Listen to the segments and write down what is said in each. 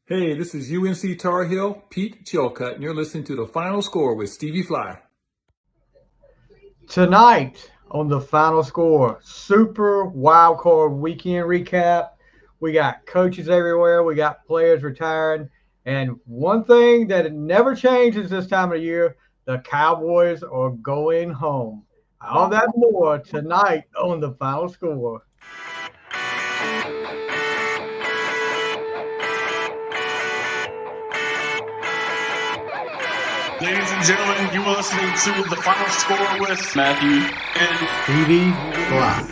Hey, this is UNC Tar Heel, Pete Chilcutt, and you're listening to The Final Score with Stevie Fly. Tonight on the final score, Super Wild Card Weekend recap. We got coaches everywhere. We got players retiring. And one thing that never changes this time of year, the Cowboys are going home. All that more tonight on the final score. Ladies and gentlemen, you are listening to The Final Score with Matthew and Stevie Fly.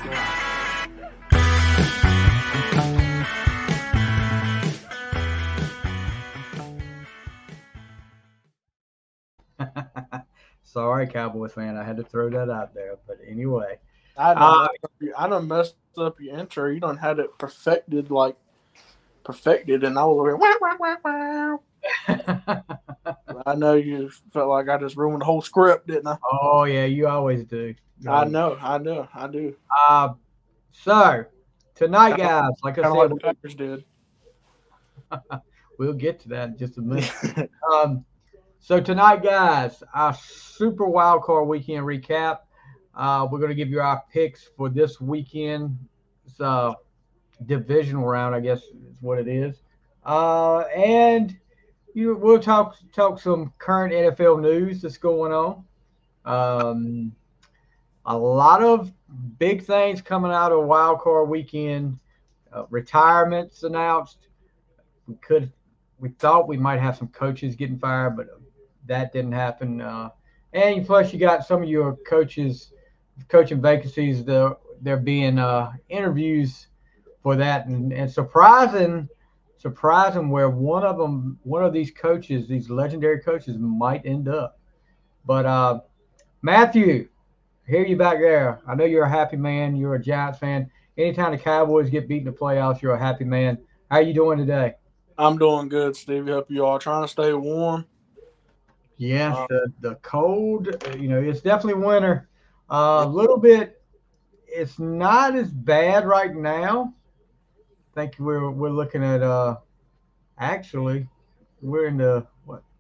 Sorry, Cowboys fan. I had to throw that out there. But anyway. I done messed up your intro. You done had it perfected, and I was like, wow. I know you felt like I just ruined the whole script, didn't I? Oh, yeah, you always do. I know, I do. So, tonight, guys, like I Kind of said, like the Packers did. we'll get to that in just a minute. So tonight, guys, our Super Wild Card Weekend recap. We're going to give you our picks for this weekend. It's a divisional round, I guess is what it is. And we'll talk some current NFL news that's going on. A lot of big things coming out of Wild Card Weekend. Retirements announced. We thought we might have some coaches getting fired, but that didn't happen. And plus, you got some of your coaching vacancies. There being interviews for that, and surprising where one of these coaches, these legendary coaches, might end up. But Matthew, hear you back there. I know you're a happy man. You're a Giants fan. Anytime the Cowboys get beat in the playoffs, you're a happy man. How are you doing today? I'm doing good, Stevie. Hope you all trying to stay warm. Yes, the cold, it's definitely winter. A little bit, it's not as bad right now. I think we're looking at actually we're in the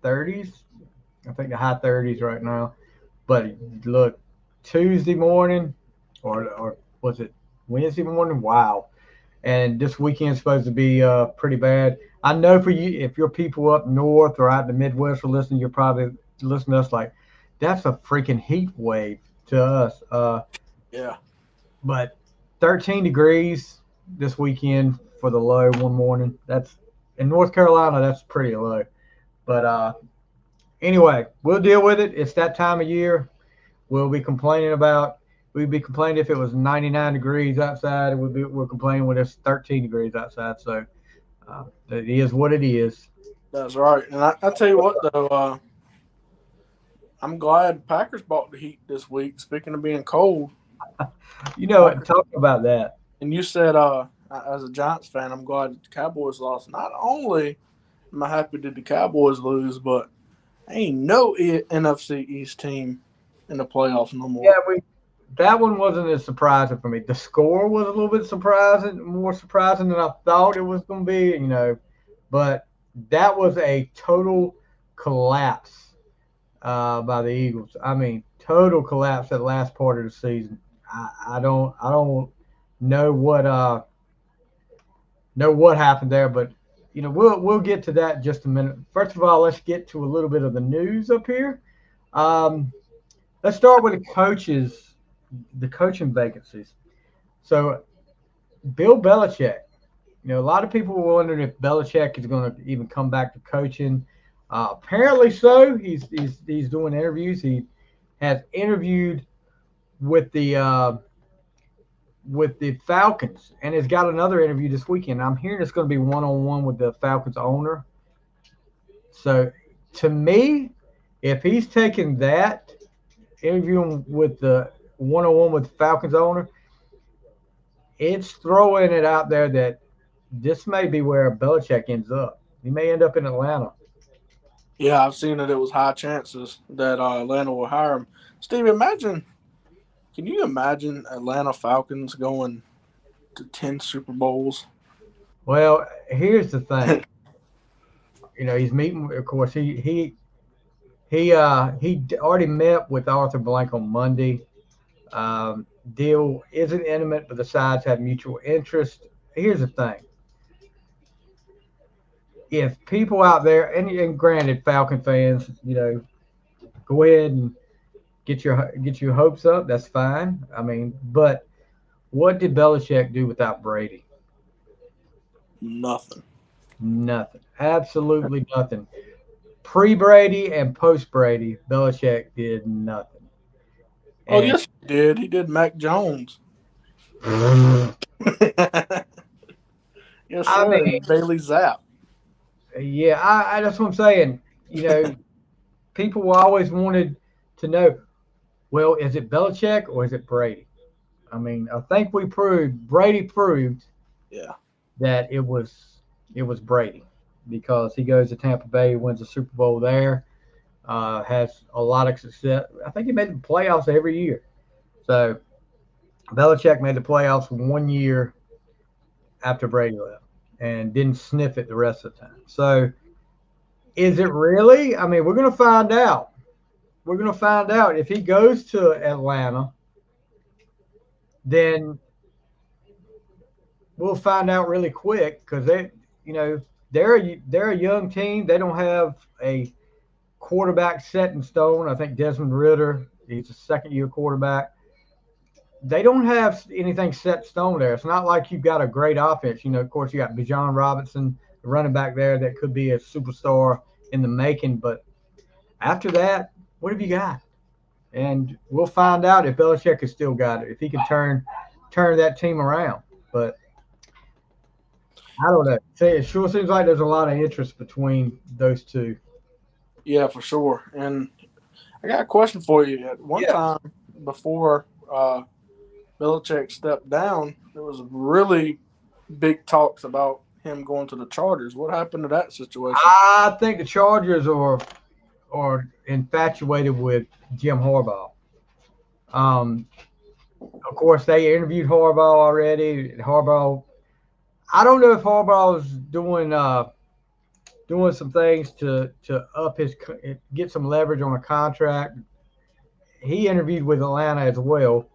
30s. I think the high 30s right now. But look, Tuesday morning or was it Wednesday morning? Wow. And this weekend's supposed to be pretty bad. I know for you, if you're people up north or out in the Midwest are listening, you're probably listening to us like, that's a freaking heat wave to us. Yeah. But 13 degrees this weekend for the low one morning. That's in North Carolina. That's pretty low. But anyway, we'll deal with it. It's that time of year. We'd be complaining if it was 99 degrees outside. We're complaining when it's 13 degrees outside. So it is what it is. That's right. And I tell you what, though, I'm glad Packers bought the heat this week. Speaking of being cold, Talk about that. and you said, as a Giants fan, I'm glad the Cowboys lost. Not only am I happy that the Cowboys lose, but ain't no NFC East team in the playoffs no more. Yeah, that one wasn't as surprising for me. The score was a little bit more surprising than I thought it was going to be, But that was a total collapse by the Eagles. I mean, total collapse that last part of the season. I don't know what happened there, but we'll get to that in just a minute. First of all, let's get to a little bit of the news up here. Let's start with the coaching vacancies. So, Bill Belichick. A lot of people were wondering if Belichick is going to even come back to coaching. Apparently so. He's doing interviews. He has interviewed with the Falcons and has got another interview this weekend. I'm hearing it's going to be one-on-one with the Falcons owner. So, to me, if he's taking that interviewing with the one-on-one with the Falcons owner, it's throwing it out there that this may be where Belichick ends up. He may end up in Atlanta. Yeah, I've seen that it was high chances that Atlanta will hire him. Steve, can you imagine Atlanta Falcons going to 10 Super Bowls? Well, here's the thing. he's meeting. Of course, he already met with Arthur Blank on Monday. Deal isn't intimate, but the sides have mutual interest. Here's the thing: if people out there, and granted, Falcon fans, go ahead and get your hopes up. That's fine. I mean, but what did Belichick do without Brady? Nothing. Nothing. Absolutely nothing. Pre-Brady and post-Brady, Belichick did nothing. Oh, yes, he did. He did Mac Jones. Yes, sir. I mean, Bailey Zapp. yeah, I that's what I'm saying. People always wanted to know, well, is it Belichick or is it Brady? I mean, I think Brady proved Yeah. that it was Brady because he goes to Tampa Bay, wins the Super Bowl there, has a lot of success. I think he made the playoffs every year. So Belichick made the playoffs 1 year after Brady left and didn't sniff it the rest of the time. So is it really? I mean, we're going to find out. We're going to find out if he goes to Atlanta. Then we'll find out really quick because they're a young team. They don't have a quarterback set in stone. I think Desmond Ritter, he's a second-year quarterback. They don't have anything set in stone there. It's not like you've got a great offense. Of course, you got Bijan Robinson, the running back there that could be a superstar in the making. But after that, what have you got? And we'll find out if Belichick has still got it, if he can turn that team around. But I don't know. It sure seems like there's a lot of interest between those two. Yeah, for sure. And I got a question for you. At one time before Belichick stepped down, there was really big talks about him going to the Chargers. What happened to that situation? I think the Chargers are infatuated with Jim Harbaugh. Of course, they interviewed Harbaugh already. Harbaugh, I don't know if Harbaugh is doing some things to get some leverage on a contract. He interviewed with Atlanta as well,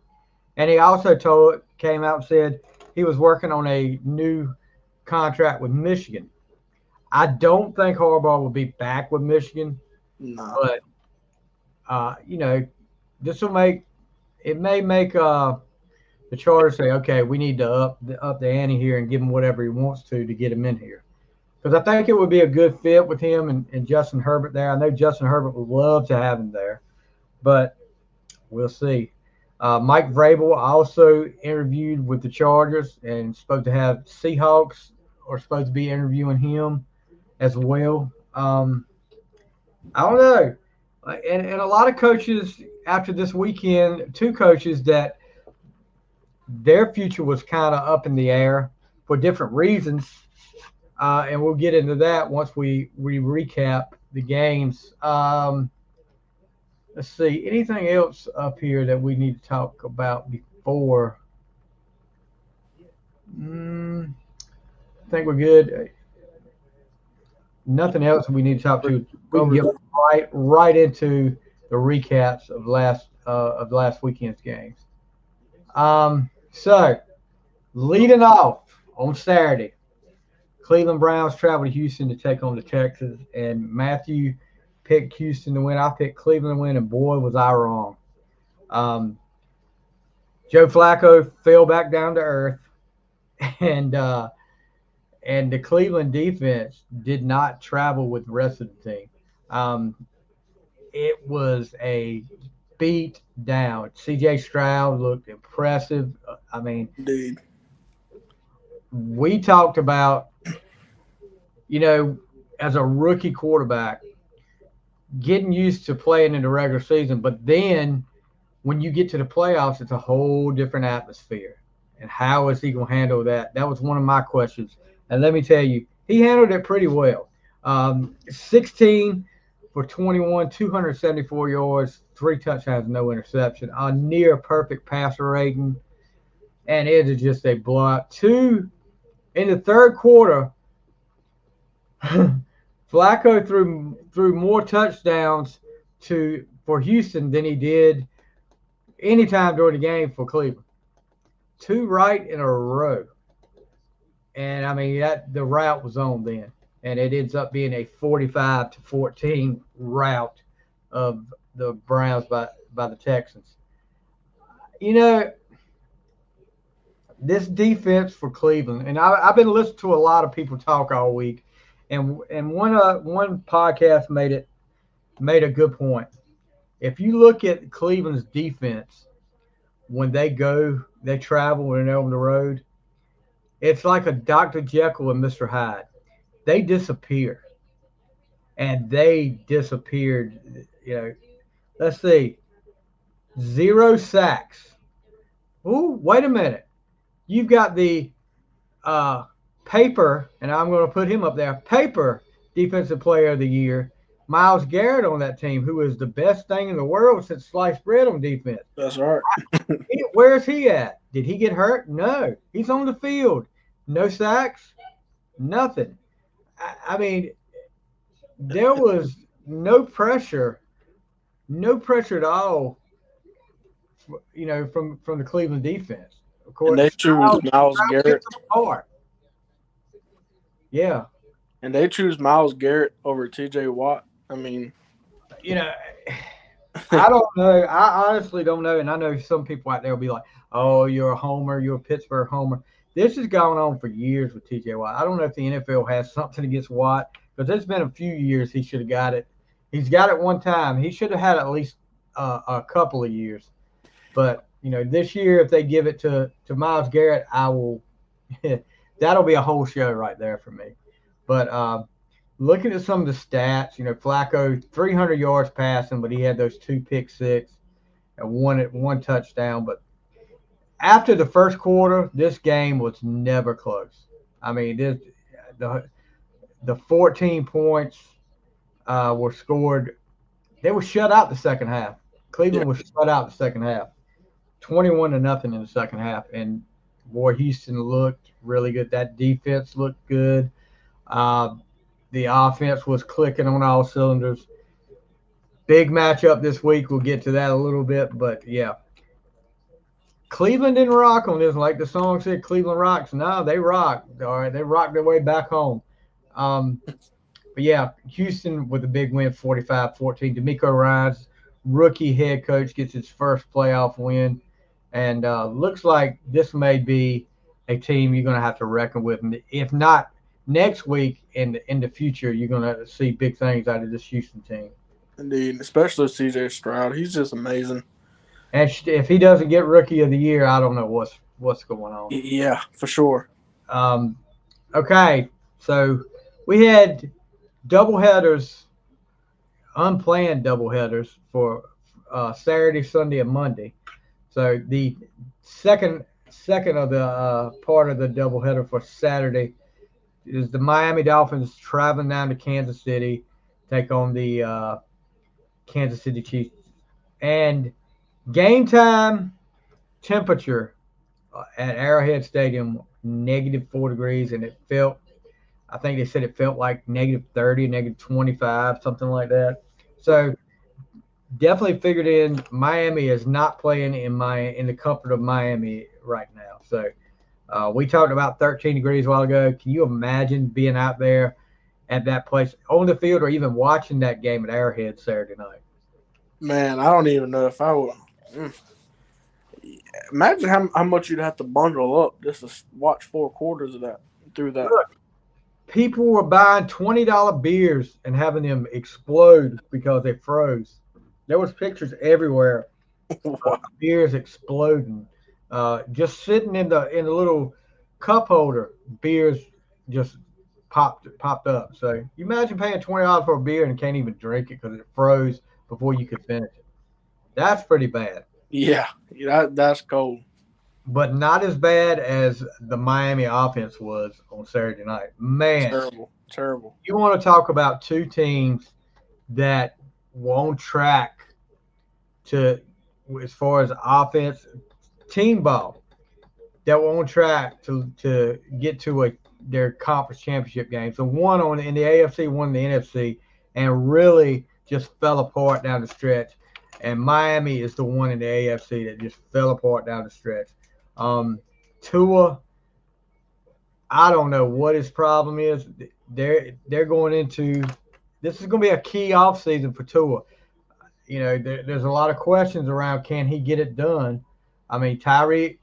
and he also came out and said he was working on a new contract with Michigan. I don't think Harbaugh will be back with Michigan, No. but this may make the Chargers say, okay, we need to up the ante here and give him whatever he wants to get him in here. Because I think it would be a good fit with him and Justin Herbert there. I know Justin Herbert would love to have him there, but we'll see. Mike Vrabel also interviewed with the Chargers and supposed to have Seahawks are supposed to be interviewing him as well. I don't know. And a lot of coaches after this weekend, two coaches that their future was kind of up in the air for different reasons. And we'll get into that once we recap the games. Let's see. Anything else up here that we need to talk about before? I think we're good. Nothing else we need to talk to. We can get right into the recaps of last weekend's games. So leading off on Saturday, Cleveland Browns travel to Houston to take on the Texans, and Matthew picked Houston to win. I picked Cleveland to win, and boy, was I wrong. Joe Flacco fell back down to earth, and the Cleveland defense did not travel with the rest of the team. It was a beat down. C.J. Stroud looked impressive. I mean, indeed, we talked about, as a rookie quarterback, getting used to playing in the regular season, but then when you get to the playoffs, it's a whole different atmosphere. And how is he going to handle that? That was one of my questions. And let me tell you, he handled it pretty well. 16 for 21, 274 yards, 3 touchdowns, no interception, a near perfect passer rating. And it is just a blowout. In the third quarter, Flacco threw more touchdowns for Houston than he did anytime during the game for Cleveland. 2 right in a row. And I mean the route was on then. And it ends up being a 45-14 route of the Browns by the Texans. You know, this defense for Cleveland, and I've been listening to a lot of people talk all week, and one podcast made a good point. If you look at Cleveland's defense when they travel and they're on the road, it's like a Dr. Jekyll and Mr. Hyde. They disappear, and they disappeared. You know, let's see, 0 sacks. Ooh, wait a minute. You've got the paper, and I'm going to put him up there, paper defensive player of the year, Myles Garrett on that team, who is the best thing in the world since sliced bread on defense. That's right. Where's he at? Did he get hurt? No. He's on the field. No sacks, nothing. I mean, there was no pressure at all, you know, from the Cleveland defense. Of course, and they choose Myles Garrett. Yeah. And they choose Myles Garrett over T.J. Watt. I mean, you know, I don't know. I honestly don't know. And I know some people out there will be like, oh, you're a homer. You're a Pittsburgh homer. This has gone on for years with T.J. Watt. I don't know if the NFL has something against Watt, but there's been a few years he should have got it. He's got it one time. He should have had at least a couple of years. But, you know, this year, if they give it to Myles Garrett, I will – that'll be a whole show right there for me. But looking at some of the stats, you know, Flacco, 300 yards passing, but he had those 2 pick six and one touchdown. But after the first quarter, this game was never close. I mean, the 14 points were scored. They were shut out the second half. Cleveland was shut out the second half. 21-0 in the second half. And, boy, Houston looked really good. That defense looked good. The offense was clicking on all cylinders. Big matchup this week. We'll get to that a little bit. But, yeah. Cleveland didn't rock on this. Like the song said, Cleveland rocks. No, they rocked. All right, they rocked their way back home. But, yeah, Houston with a big win, 45-14. DeMeco Ryans, rookie head coach, gets his first playoff win. And looks like this may be a team you're going to have to reckon with. And if not next week, in the future, you're going to see big things out of this Houston team. Indeed, especially C.J. Stroud. He's just amazing. And if he doesn't get Rookie of the Year, I don't know what's going on. Yeah, for sure. Okay, so we had doubleheaders, unplanned doubleheaders for Saturday, Sunday, and Monday. So the second of the part of the doubleheader for Saturday is the Miami Dolphins traveling down to Kansas City, take on the Kansas City Chiefs. And game time temperature at Arrowhead Stadium, -4 degrees, and I think they said it felt like -30, -25, something like that. So definitely figured in Miami is not playing in the comfort of Miami right now. So we talked about 13 degrees a while ago. Can you imagine being out there at that place on the field or even watching that game at Arrowhead Saturday night? Man, I don't even know if I would. Imagine how much you'd have to bundle up just to watch 4 quarters of that through that. Look, people were buying $20 beers and having them explode because they froze. There was pictures everywhere of beers exploding. Just sitting in the little cup holder, beers just popped up. So you imagine paying $20 for a beer and can't even drink it because it froze before you could finish it. That's pretty bad. Yeah, that's cold. But not as bad as the Miami offense was on Saturday night. Man, terrible. You want to talk about two teams that were on track to, as far as offense, team ball, that were on track to get to their conference championship games. The one in the AFC, one in the NFC, and really just fell apart down the stretch. And Miami is the one in the AFC that just fell apart down the stretch. Tua, I don't know what his problem is. They're going into this is going to be a key offseason for Tua. There's a lot of questions around can he get it done. I mean, Tyreek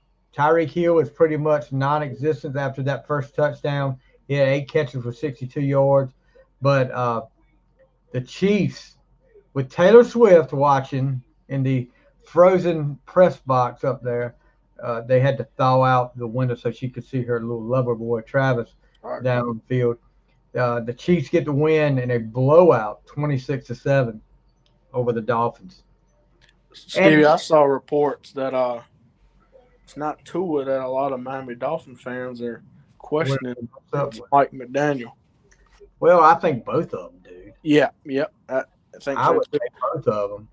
Hill is pretty much non-existent after that first touchdown. He had 8 catches for 62 yards. But the Chiefs, with Taylor Swift watching in the frozen press box up there, they had to thaw out the window so she could see her little lover boy, Travis, down on the field. The Chiefs get the win in a blowout, 26-7 over the Dolphins. Stevie, I saw reports that it's not Tua that a lot of Miami Dolphin fans are questioning Mike McDaniel. Well, I think both of them, dude. Yeah, I think I would say both of them.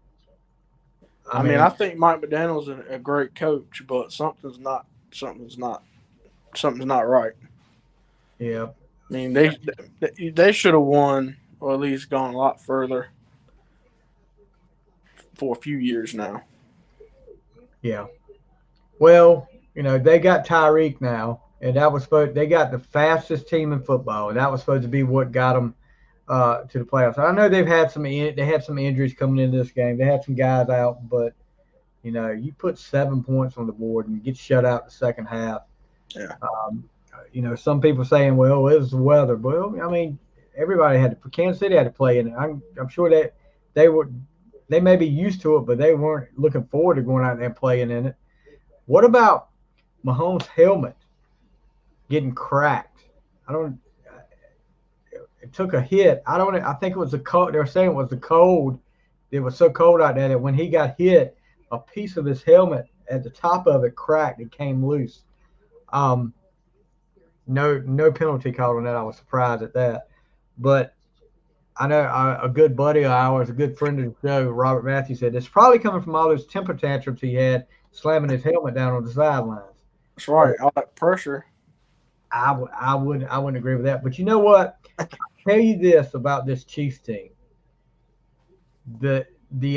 I mean, I think Mike McDaniel's a great coach, but something's not right. Yeah. I mean, they should have won, or at least gone a lot further for a few years now. Yeah. Well, they got Tyreek now, and they got the fastest team in football, and that was supposed to be what got them to the playoffs. I know they had some injuries coming into this game. They had some guys out, but you put 7 points on the board and you get shut out in the second half. Yeah. Some people saying, well, it was the weather. Well, I mean, Kansas City had to play in it. I'm sure that they may be used to it, but they weren't looking forward to going out there and playing in it. What about Mahomes' helmet getting cracked? It took a hit. I think it was the cold. They were saying it was the cold. It was so cold out there that when he got hit, a piece of his helmet at the top of it cracked and came loose. No penalty called on that. I was surprised at that. But I know a good buddy of ours, a good friend of the show, Robert Matthew, said it's probably coming from all those temper tantrums he had slamming his helmet down on the sidelines. That's right. All that pressure. I wouldn't agree with that. But you know what? I'll tell you this about this Chiefs team. The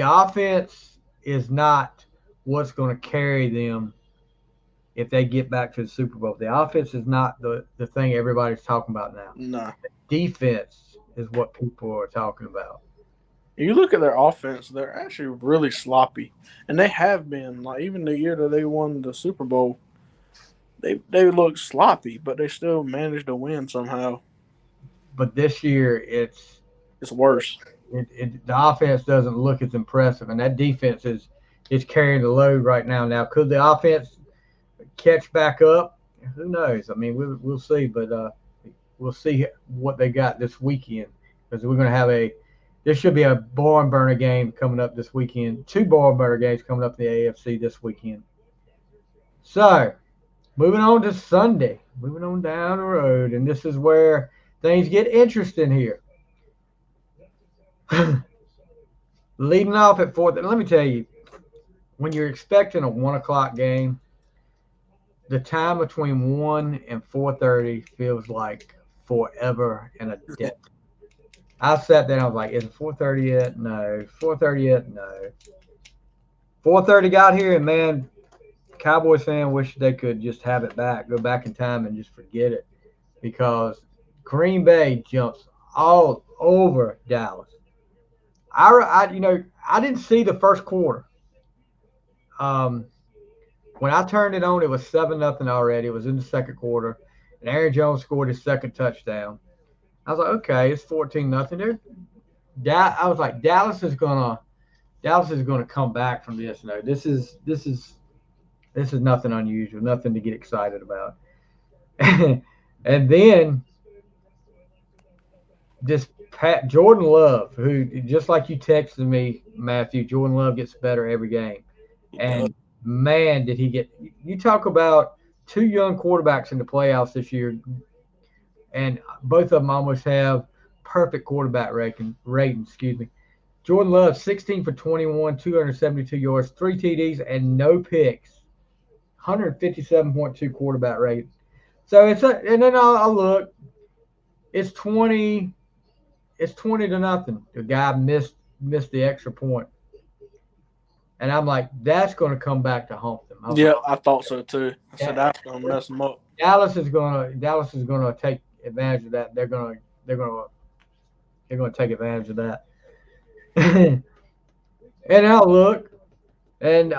offense is not what's going to carry them if they get back to the Super Bowl. The offense is not the thing everybody's talking about now. No. The defense is what people are talking about. You look at their offense, they're actually really sloppy. And they have been. Like, even the year that they won the Super Bowl, they look sloppy, but they still managed to win somehow. But this year, it's worse. The offense doesn't look as impressive, and that defense is carrying the load right now. Now, could the offense catch back up? Who knows? I mean, we'll see, but we'll see what they got this weekend, because we're going to have there should be a barn burner game coming up this weekend. 2 barn burner games coming up in the AFC this weekend. So, moving on to Sunday, moving on down the road, and this is where things get interesting here. Leading off at 4th, and let me tell you, when you're expecting a 1 o'clock game, the time between 1 and 4:30 feels like forever and a day. I sat there and I was like, is it 4:30 yet? No. 4:30 yet? No. 4:30 got here, and man, Cowboys fan wish they could just have it back, go back in time and just forget it, because Green Bay jumps all over Dallas. I didn't see the first quarter. When I turned it on, it was 7-0 already. It was in the second quarter, and Aaron Jones scored his second touchdown. I was like, okay, it's 14-0. I was like, Dallas is gonna come back from this. No, this is nothing unusual, nothing to get excited about. And then this Jordan Love, who, just like you texted me, Matthew, Jordan Love gets better every game. And man, did he get – you talk about 2 young quarterbacks in the playoffs this year, and both of them almost have perfect quarterback rating. Jordan Love, 16 for 21, 272 yards, 3 TDs, and no picks. 157.2 quarterback rating. So and then I'll look. It's 20. It's 20-0. The guy missed the extra point, and I'm like, that's going to come back to haunt them. Yeah, I thought so too. I said Yeah. that's gonna mess them up. Dallas is gonna take advantage of that. They're gonna take advantage of that. And I'll look, and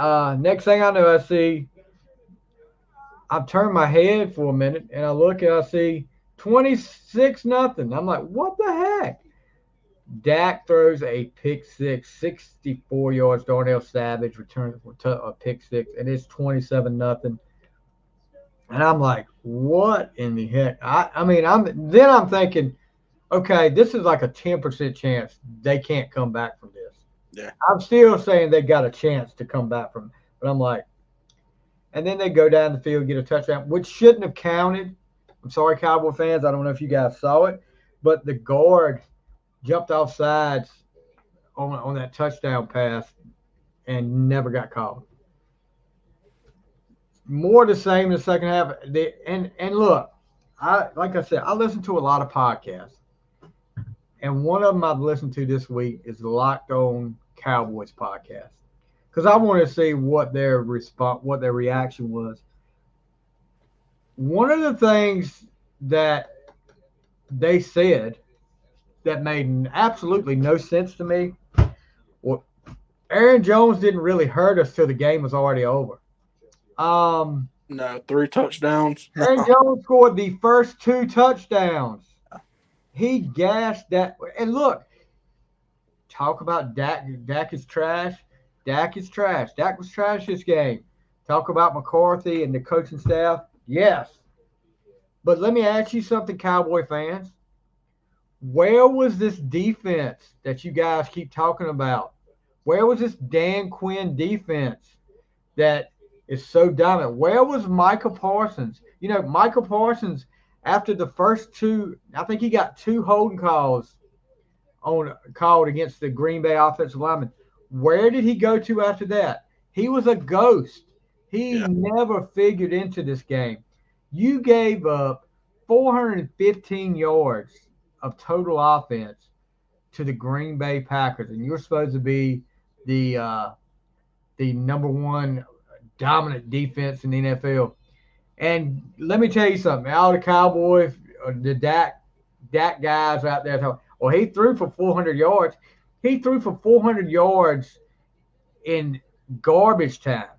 next thing I know, I see. I've turned my head for a minute, and I look and I see 26-0. I'm like, what the heck? Dak throws a pick six, 64 yards. Darnell Savage returns for a pick six, and it's 27-0. And I'm like, what in the heck? I'm thinking, okay, this is like a 10% chance they can't come back from this. Yeah. I'm still saying they got a chance to come back from it, but I'm like, and then they go down the field, get a touchdown, which shouldn't have counted. I'm sorry, Cowboy fans. I don't know if you guys saw it, but the guard jumped off sides on that touchdown pass and never got called. More the same in the second half. And look, like I said, I listen to a lot of podcasts, and one of them I've listened to this week is the Locked On Cowboys podcast, because I want to see what their reaction was. One of the things that they said that made absolutely no sense to me, well, Aaron Jones didn't really hurt us till the game was already over. No, 3 touchdowns. Aaron Jones scored the first 2 touchdowns. He gassed that. And look, talk about Dak. Dak is trash. Dak is trash. Dak was trash this game. Talk about McCarthy and the coaching staff. Yes. But let me ask you something, Cowboy fans. Where was this defense that you guys keep talking about? Where was this Dan Quinn defense that is so dominant? Where was Micah Parsons? You know, Micah Parsons, after the first 2, I think he got 2 holding calls called against the Green Bay offensive lineman. Where did he go to after that? He was a ghost. He never figured into this game. You gave up 415 yards of total offense to the Green Bay Packers, and you're supposed to be the number 1 dominant defense in the NFL. And let me tell you something. All the Cowboys, the Dak guys out there talking, well, he threw for 400 yards. He threw for 400 yards in garbage time.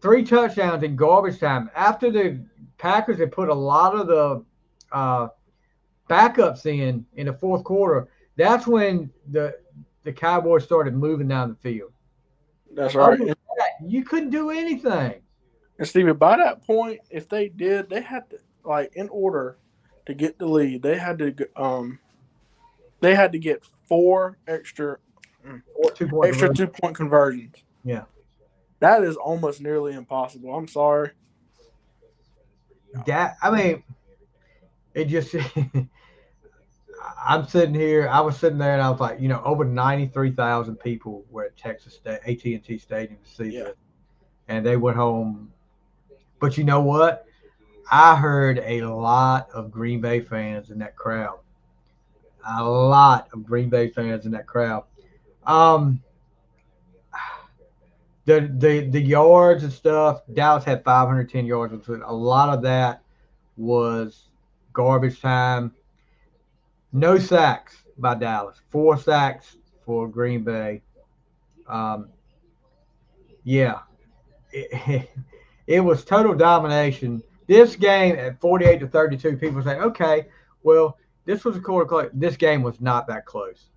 3 touchdowns in garbage time. After the Packers had put a lot of the backups in the fourth quarter, that's when the Cowboys started moving down the field. That's right. You couldn't do anything. And Stevie, by that point, if they did, they had to, like, in order to get the lead, they had to get 4 extra 2-point conversions. Yeah. That is almost nearly impossible. I'm sorry. It just I was sitting there and I was like, over 93,000 people were at Texas State, AT&T Stadium to see this. And they went home. But you know what? I heard a lot of Green Bay fans in that crowd. A lot of Green Bay fans in that crowd. The yards and stuff, Dallas had 510 yards. A lot of that was garbage time. No sacks by Dallas. 4 sacks for Green Bay. It was total domination. This game at 48-32, people say, okay, well, this was a quarter. This game was not that close.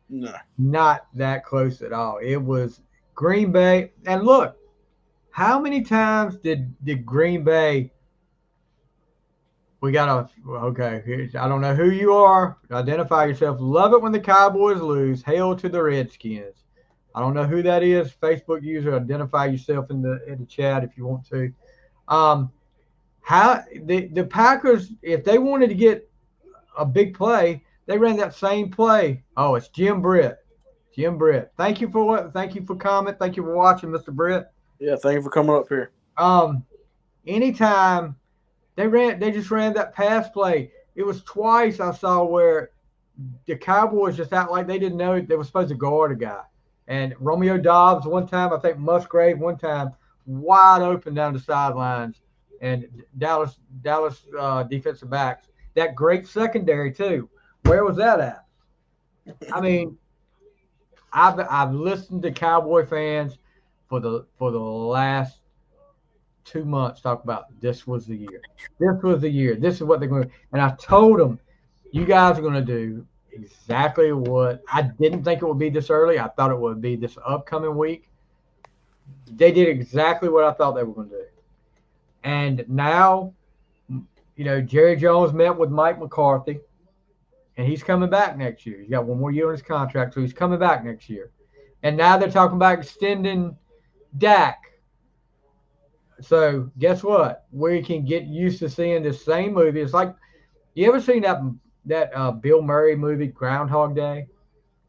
No. Not that close at all. It was Green Bay. And look, how many times did Green Bay – I don't know who you are. Identify yourself. Love it when the Cowboys lose. Hail to the Redskins. I don't know who that is. Facebook user, identify yourself in the chat if you want to. How the Packers, if they wanted to get a big play, they ran that same play. Oh, it's Jim Britt. Jim Britt. Thank you for comment. Thank you for watching, Mr. Britt. Yeah, thank you for coming up here. Anytime They just ran that pass play. It was twice I saw where the Cowboys just act like they didn't know they were supposed to guard a guy. And Romeo Dobbs one time, I think Musgrave one time, wide open down the sidelines. And Dallas defensive backs. That great secondary too. Where was that at? I mean, I've listened to Cowboy fans for the last 2 months talk about this was the year. This was the year. This is what they're going to. And I told them, you guys are going to do exactly what I didn't think it would be this early. I thought it would be this upcoming week. They did exactly what I thought they were going to do. And now, Jerry Jones met with Mike McCarthy, and he's coming back next year. He's got 1 more year on his contract, so he's coming back next year. And now they're talking about extending Dak. So guess what? We can get used to seeing the same movie. It's like, you ever seen that Bill Murray movie, Groundhog Day?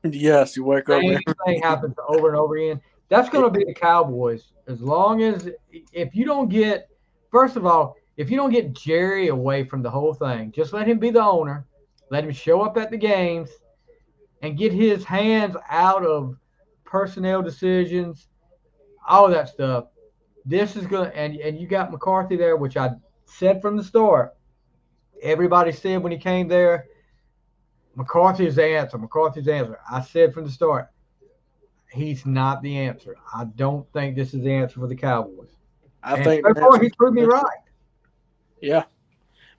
Yes, you wake up. Same thing happens over and over again. That's going to be the Cowboys. As long as, if you don't get, first of all, if you don't get Jerry away from the whole thing, just let him be the owner. Let him show up at the games and get his hands out of personnel decisions, all that stuff. This is going to, and you got McCarthy there, which I said from the start. Everybody said when he came there, McCarthy's the answer. McCarthy's the answer. I said from the start, he's not the answer. I don't think this is the answer for the Cowboys. I think so far he's proved me right. Yeah.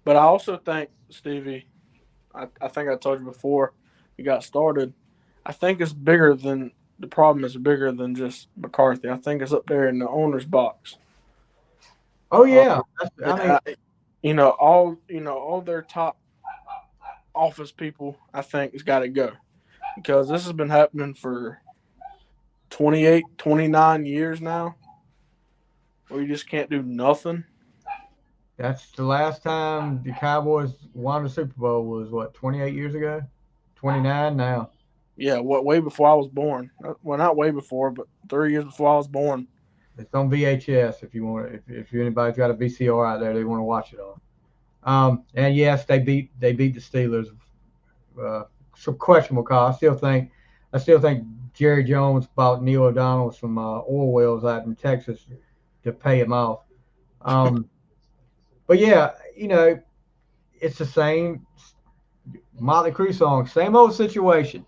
But I also think, Stevie, I think I told you before we got started, I think it's bigger than the problem is bigger than just McCarthy. I think it's up there in the owner's box. Oh yeah. All their top office people, I think, has got to go. Because this has been happening for 28, 29 years now. Where you just can't do nothing. That's the last time the Cowboys won the Super Bowl was, 28 years ago? 29 now. Yeah, way before I was born. Well, not way before, but 3 years before I was born. It's on VHS if you want. If anybody's got a VCR out there, they want to watch it on. And yes, they beat the Steelers. Some questionable call. I still think Jerry Jones bought Neil O'Donnell some oil wells out in Texas to pay him off. But yeah, it's the same Motley Crue song, same old situation.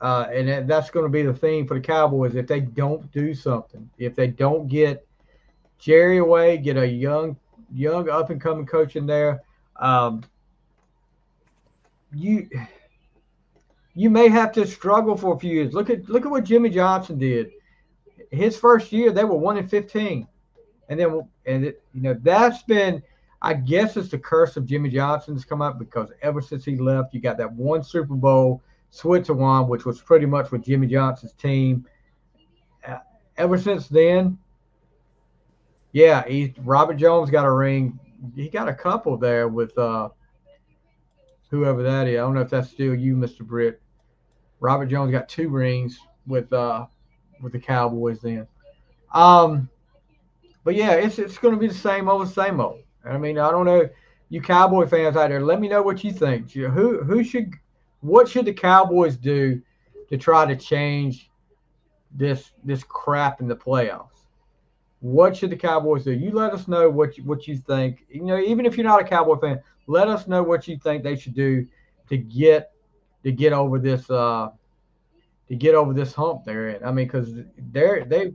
And that's going to be the theme for the Cowboys if they don't do something. If they don't get Jerry away, get a young up-and-coming coach in there, you may have to struggle for a few years. Look at what Jimmy Johnson did. His first year, they were 1-15, and that's been, I guess, it's the curse of Jimmy Johnson's come up because ever since he left, you got that one Super Bowl. Switzerland, which was pretty much with Jimmy Johnson's team. Ever since then, yeah, Robert Jones got a ring. He got a couple there with whoever that is. I don't know if that's still you, Mr. Britt. Robert Jones got 2 rings with the Cowboys then. But yeah, it's going to be the same old. I mean, I don't know, you Cowboy fans out there, let me know what you think. What should the Cowboys do to try to change this crap in the playoffs? What should the Cowboys do? You let us know what you think. Even if you're not a Cowboy fan, let us know what you think they should do to get over this hump they're in. I mean, because they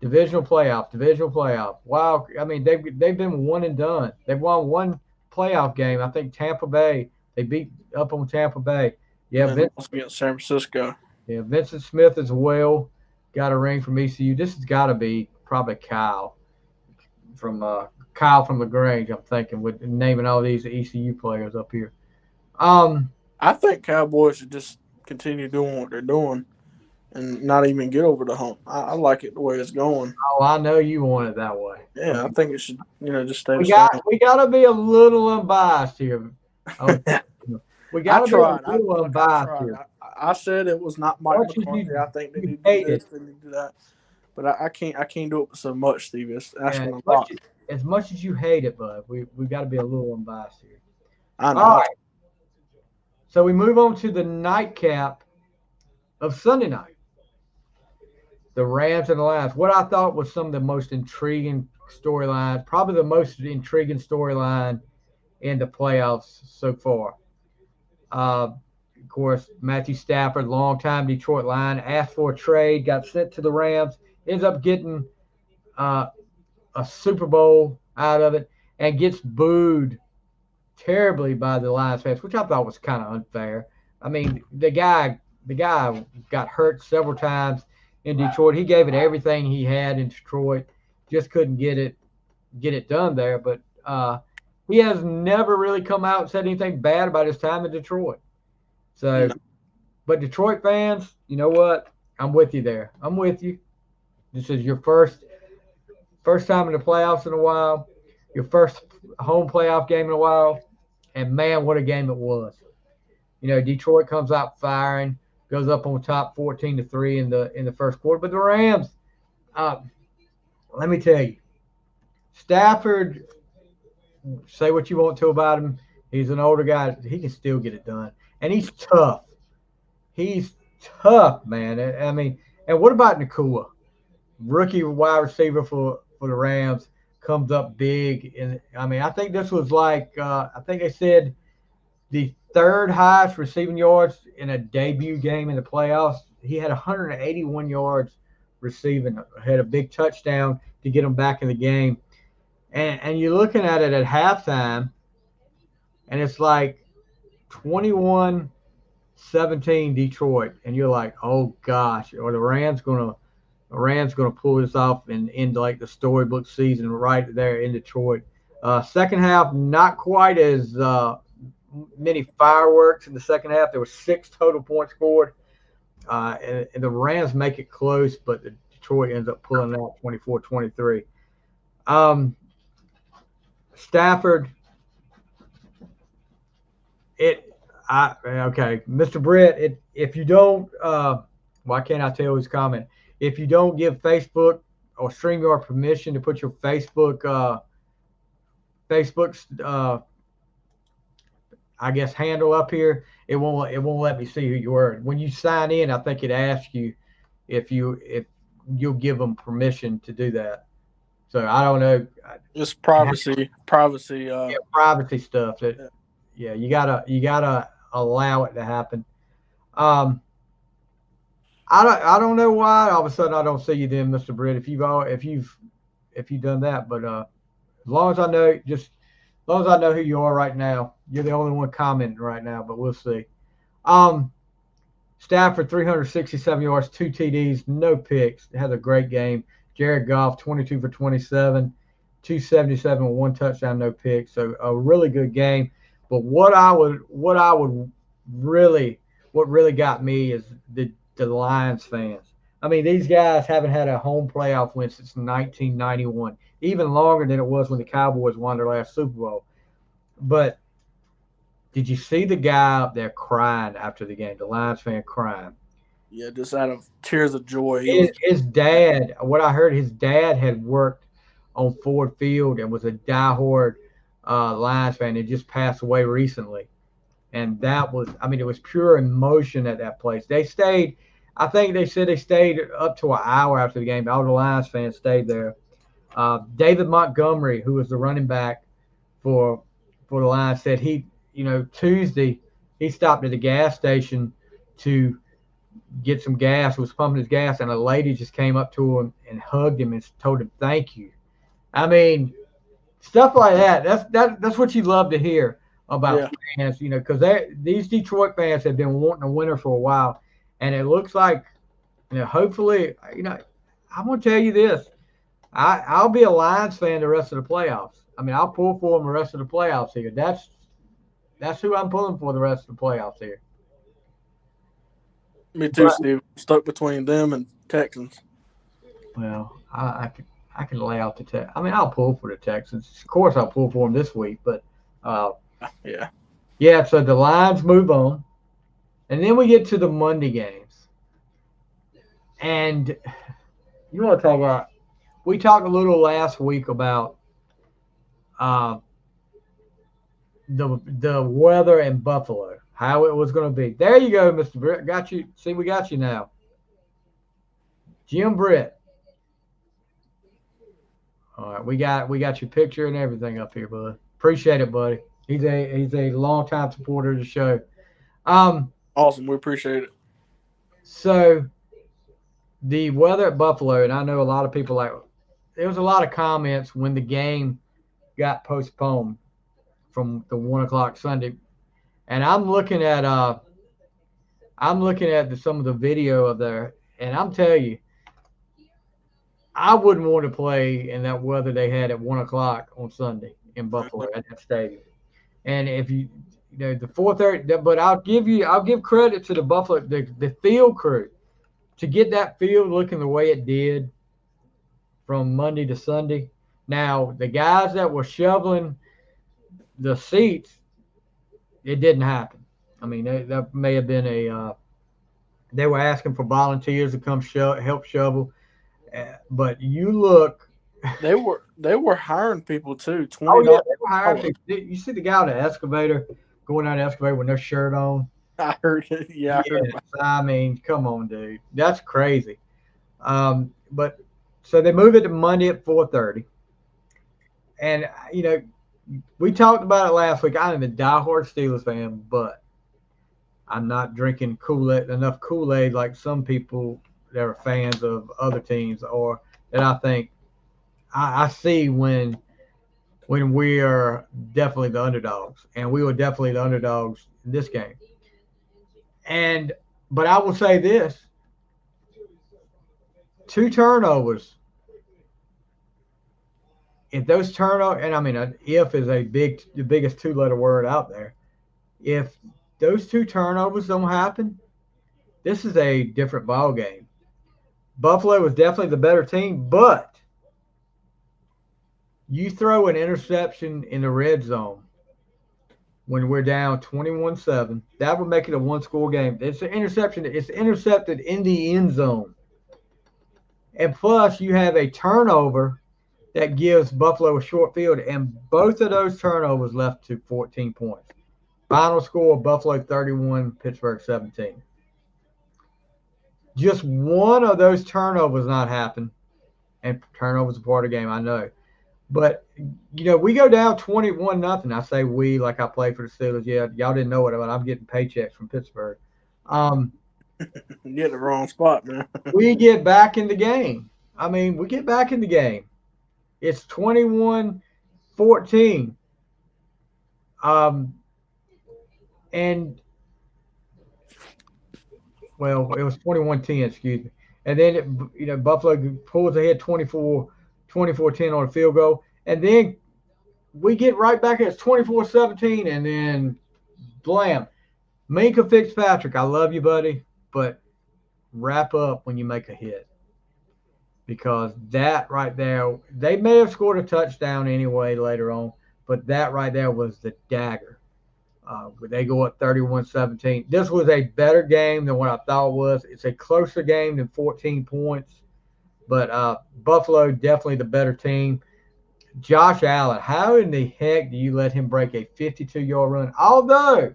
divisional playoff. Wow. I mean, they've been one and done. They've won one playoff game. I think Tampa Bay. They beat up on Tampa Bay. Yeah, against San Francisco. Yeah, Vincent Smith as well got a ring from ECU. This has got to be probably Kyle from LaGrange. I'm thinking with naming all these ECU players up here. I think Cowboys should just continue doing what they're doing and not even get over the hump. I like it the way it's going. Oh, I know you want it that way. Yeah, I think it should. Just stay. We got to be a little unbiased here. We got to be a little unbiased here. I said it was not Mike McCarthy. I think they need to do this, they need to do that. But I can't do it so much, Steve. That's what I'm as much as you hate it, bud, we got to be a little unbiased here. I know. All right. So we move on to the nightcap of Sunday night. The Rams and the Lions. What I thought was some of the most intriguing storylines, probably the most intriguing storyline in the playoffs so far. Of course, Matthew Stafford, longtime Detroit Lion, asked for a trade, got sent to the Rams, ends up getting a Super Bowl out of it, and gets booed terribly by the Lions fans, which I thought was kind of unfair. I mean, the guy got hurt several times in Detroit. He gave it everything he had in Detroit, just couldn't get it done there. But he has never really come out and said anything bad about his time in Detroit. So, but Detroit fans, you know what? I'm with you there. I'm with you. This is your first time in the playoffs in a while, your first home playoff game in a while, and man, what a game it was. You know, Detroit comes out firing, goes up on top 14-3 in the first quarter. But the Rams, let me tell you, Stafford, say what you want to about him. He's an older guy. He can still get it done. And he's tough. He's tough, man. I mean, and what about Nakua? Rookie wide receiver for the Rams comes up big. And I mean, I think this was like, I think they said the third highest receiving yards in a debut game in the playoffs. He had 181 yards receiving, had a big touchdown to get him back in the game. And you're looking at it at halftime, and it's like 21-17 Detroit, and you're like, oh gosh, are the Rams gonna pull this off and end like the storybook season right there in Detroit? Second half, not quite as many fireworks in the second half. There were 6 total points scored, and the Rams make it close, but the Detroit ends up pulling out 24-23. Stafford, Mr. Britt, if you don't, why can't I tell his comment? If you don't give Facebook or StreamYard permission to put your Facebook's I guess handle up here, it won't let me see who you are. When you sign in, I think it asks you if you'll give them permission to do that. So I don't know. It's privacy. Privacy stuff. You gotta allow it to happen. I don't know why all of a sudden I don't see you then, Mr. Britt. If you've done that, but as long as I know who you are right now, you're the only one commenting right now. But we'll see. Stafford 367 yards, 2 TDs, no picks. Has a great game. Jared Goff 22 for 27, 277 with 1 touchdown, no picks. So a really good game. But what really got me is the Lions fans. I mean, these guys haven't had a home playoff win since 1991, even longer than it was when the Cowboys won their last Super Bowl. But did you see the guy up there crying after the game, the Lions fan crying? Yeah, just out of tears of joy. His dad, what I heard, his dad had worked on Ford Field and was a diehard Lions fan and just passed away recently. And it was pure emotion at that place. They stayed, I think they said they stayed up to an hour after the game. All the Lions fans stayed there. David Montgomery, who was the running back for the Lions, said Tuesday he stopped at a gas station to get some gas, was pumping his gas, and a lady just came up to him and hugged him and told him thank you. I mean, stuff like that. That's what you love to hear about fans, because these Detroit fans have been wanting a winner for a while, and it looks like, hopefully, I'm going to tell you this. I'll be a Lions fan the rest of the playoffs. I mean, I'll pull for them the rest of the playoffs here. That's who I'm pulling for the rest of the playoffs here. Me too, Steve. Stuck between them and Texans. Well, I can lay out the Texans. I mean, I'll pull for the Texans. Of course, I'll pull for them this week. But yeah. So the Lions move on, and then we get to the Monday games. And you want to talk about? We talked a little last week about the weather in Buffalo, how it was going to be. There you go, Mr. Britt. Got you. See, we got you now. Jim Britt. All right, we got your picture and everything up here, bud. Appreciate it, buddy. He's a longtime supporter of the show. Awesome. We appreciate it. So the weather at Buffalo, and I know a lot of people there was a lot of comments when the game got postponed from the 1 o'clock Sunday, and I'm looking at some of the video of there, and I'm telling you, I wouldn't want to play in that weather they had at 1 o'clock on Sunday in Buffalo at that stadium. And if the 4:30, but I'll give credit to the Buffalo, the field crew, to get that field looking the way it did from Monday to Sunday. Now, the guys that were shoveling the seats, it didn't happen. I mean, that may have been they were asking for volunteers to come help shovel. But you look. They were hiring people too. $20. Oh yeah, they were hiring people. You see the guy on the excavator going down the excavator with no shirt on. I heard it. Yeah, I heard it. I mean, come on, dude, that's crazy. But so they move it to Monday at 4:30, and we talked about it last week. I'm a diehard Steelers fan, but I'm not drinking enough Kool-Aid like some people that are fans of other teams, or that I think I see when we are definitely the underdogs, and we were definitely the underdogs in this game. But I will say this: 2 turnovers. If those turnovers, and I mean, if is the biggest 2-letter word out there. If those 2 turnovers don't happen, this is a different ball game. Buffalo was definitely the better team, but you throw an interception in the red zone when we're down 21-7, that would make it a 1-score game. It's an interception. It's intercepted in the end zone. And plus, you have a turnover that gives Buffalo a short field, and both of those turnovers left to 14 points. Final score, Buffalo 31, Pittsburgh 17. Just one of those turnovers not happen, and turnovers are part of the game, I know. But, we go down 21-0. I say we like I play for the Steelers. Yeah, y'all didn't know it, but I'm getting paychecks from Pittsburgh. You get the wrong spot, man. We get back in the game. I mean, we get back in the game. It's 21-14. And, well, it was 21-10, excuse me. And then, Buffalo pulls ahead 24-10 on a field goal. And then we get right back at 24-17, and then blam. Minka Fitzpatrick, I love you, buddy, but wrap up when you make a hit. Because that right there, they may have scored a touchdown anyway later on, but that right there was the dagger. They go up 31-17. This was a better game than what I thought it was. It's a closer game than 14 points, but Buffalo definitely the better team. Josh Allen, how in the heck do you let him break a 52-yard run? Although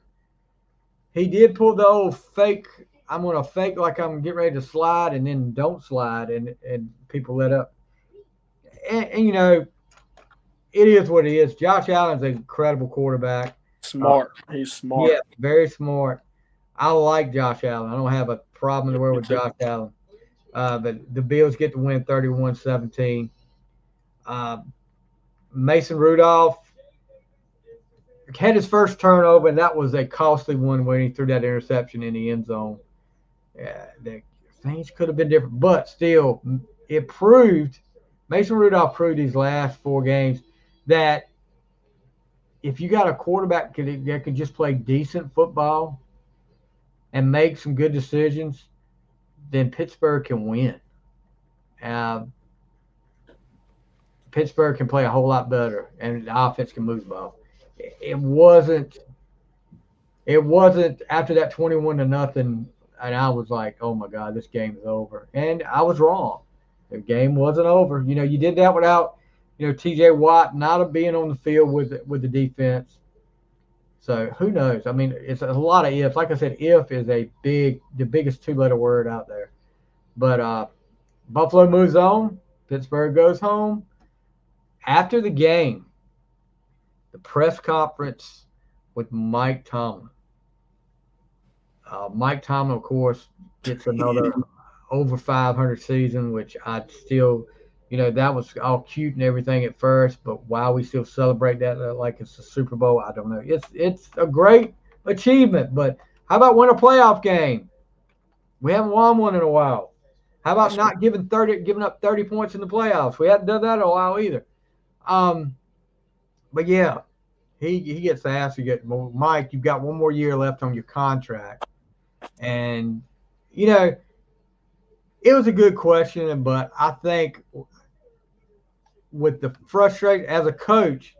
he did pull the old fake, I'm going to fake like I'm getting ready to slide and then don't slide, and people let up. And it is what it is. Josh Allen's an incredible quarterback. Smart. He's smart. Yeah, very smart. I like Josh Allen. I don't have a problem in the world with Josh Allen. But the Bills get to win 31-17. Mason Rudolph had his first turnover, and that was a costly one when he threw that interception in the end zone. Things could have been different, but still, Mason Rudolph proved these last 4 games that if you got a quarterback that could just play decent football and make some good decisions, then Pittsburgh can win. Pittsburgh can play a whole lot better, and the offense can move the ball. It wasn't after that 21-0, and I was like, oh my God, this game is over. And I was wrong. The game wasn't over. You did that without T.J. Watt not being on the field with the defense. So who knows? I mean, it's a lot of ifs. Like I said, if is the biggest two-letter word out there. But Buffalo moves on. Pittsburgh goes home. After the game, the press conference with Mike Tomlin. Mike Tomlin, of course, gets another over 500 season, which I still, that was all cute and everything at first, but why we still celebrate that like it's a Super Bowl, I don't know. It's a great achievement, but how about win a playoff game? We haven't won one in a while. How about not giving up 30 points in the playoffs? We haven't done that in a while either. But yeah, he gets asked. Mike, you've got one more year left on your contract. And, it was a good question, but I think with the frustration as a coach,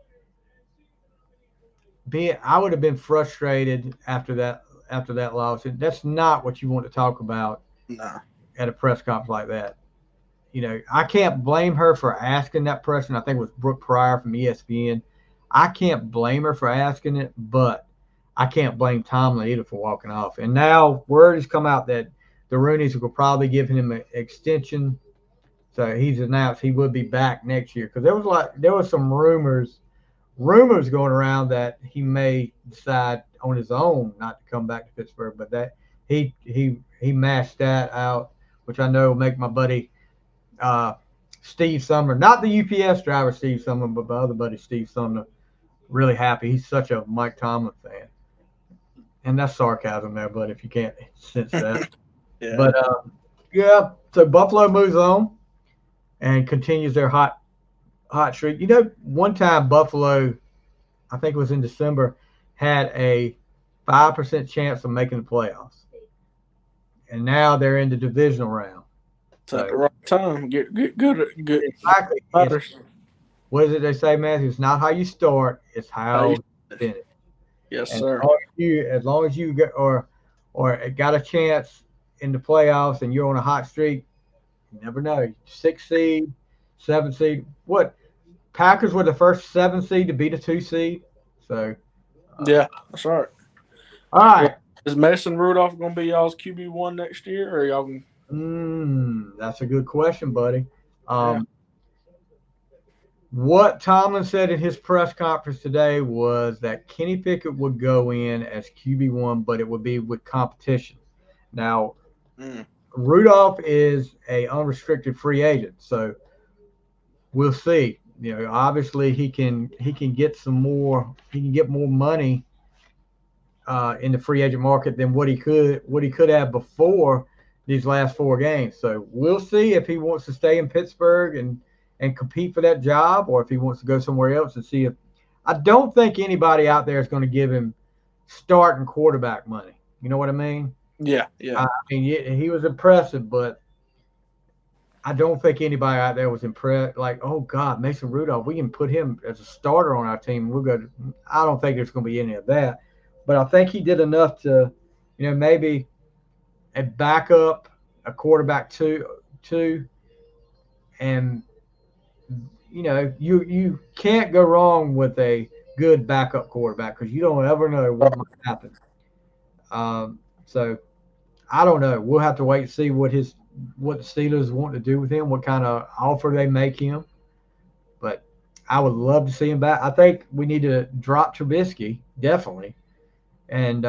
I would have been frustrated after that loss. That's not what you want to talk about at a press conference like that. I can't blame her for asking that question. I think it was Brooke Pryor from ESPN. I can't blame her for asking it, but I can't blame Tomlin either for walking off. And now word has come out that the Rooneys will probably give him an extension. So he's announced he would be back next year. Because there was some rumors going around that he may decide on his own not to come back to Pittsburgh. But that he mashed that out, which I know will make my buddy Steve Sumner, not the UPS driver Steve Sumner, but my other buddy Steve Sumner, really happy. He's such a Mike Tomlin fan. And that's sarcasm there, but if you can't sense that. Yeah. But, so Buffalo moves on and continues their hot streak. One time Buffalo, I think it was in December, had a 5% chance of making the playoffs. And now they're in the divisional round. So at the right time. Get good. Exactly. What is it they say, Matthew? It's not how you start, it's how you finish. Yes, and sir. As long as you get or got a chance in the playoffs and you're on a hot streak, you never know. 6 seed, 7 seed. What? Packers were the first 7 seed to beat a 2 seed. So yeah, that's right. All right. Is Mason Rudolph going to be y'all's QB1 next year, or y'all can... That's a good question, buddy. What Tomlin said in his press conference today was that Kenny Pickett would go in as QB1, but it would be with competition. Now, Rudolph is a unrestricted free agent, so we'll see. Obviously he can get some more. He can get more money in the free agent market than what he could have before these last 4 games. So we'll see if he wants to stay in Pittsburgh and compete for that job, or if he wants to go somewhere else and see if. I don't think anybody out there is going to give him starting quarterback money. You know what I mean? Yeah. I mean, he was impressive, but I don't think anybody out there was impressed. Like, oh God, Mason Rudolph, we can put him as a starter on our team. We'll go. I don't think there's going to be any of that, but I think he did enough to, maybe a backup, a quarterback two, and. You can't go wrong with a good backup quarterback because you don't ever know what might happen. So I don't know. We'll have to wait and see what the Steelers want to do with him, what kind of offer they make him. But I would love to see him back. I think we need to drop Trubisky, definitely, and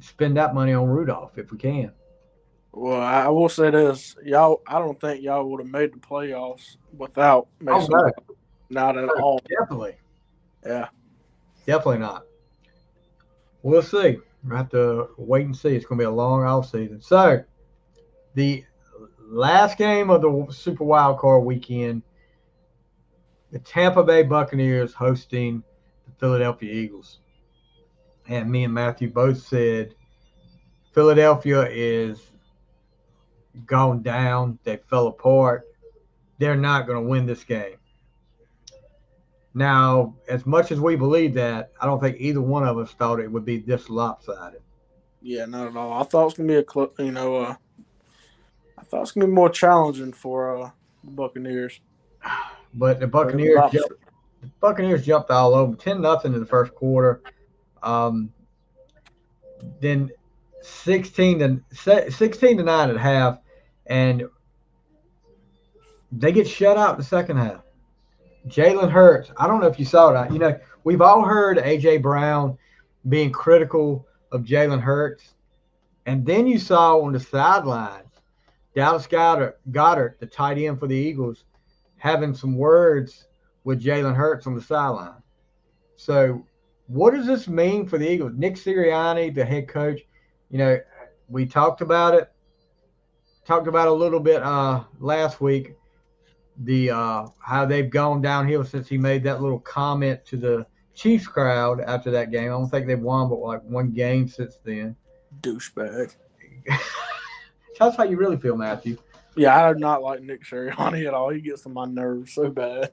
spend that money on Rudolph if we can. Well, I will say this, y'all. I don't think y'all would have made the playoffs without Mason. No. Not at all. Definitely. Yeah. Definitely not. We'll see. We'll have to wait and see. It's going to be a long off season. So, the last game of the Super Wild Card weekend, the Tampa Bay Buccaneers hosting the Philadelphia Eagles. And me and Matthew both said Philadelphia is gone down. They fell apart. They're not going to win this game. Now, as much as we believe that, I don't think either one of us thought it would be this lopsided. Yeah, not at all. I thought it was going to be I thought it was going to be more challenging for the Buccaneers. but the Buccaneers jumped all over 10-0 in the first quarter. Then 16-9 at half, and they get shut out in the second half. Jalen Hurts, I don't know if you saw that. You know, we've all heard A.J. Brown being critical of Jalen Hurts. And then you saw on the sidelines, Dallas Goedert, the tight end for the Eagles, having some words with Jalen Hurts on the sideline. So what does this mean for the Eagles? Nick Sirianni, the head coach, you know, we talked about it a little bit last week, how they've gone downhill since he made that little comment to the Chiefs crowd after that game. I don't think they've won but like one game since then. Douchebag. That's how you really feel, Matthew. Yeah, I do not like Nick Sirianni at all. He gets on my nerves so bad.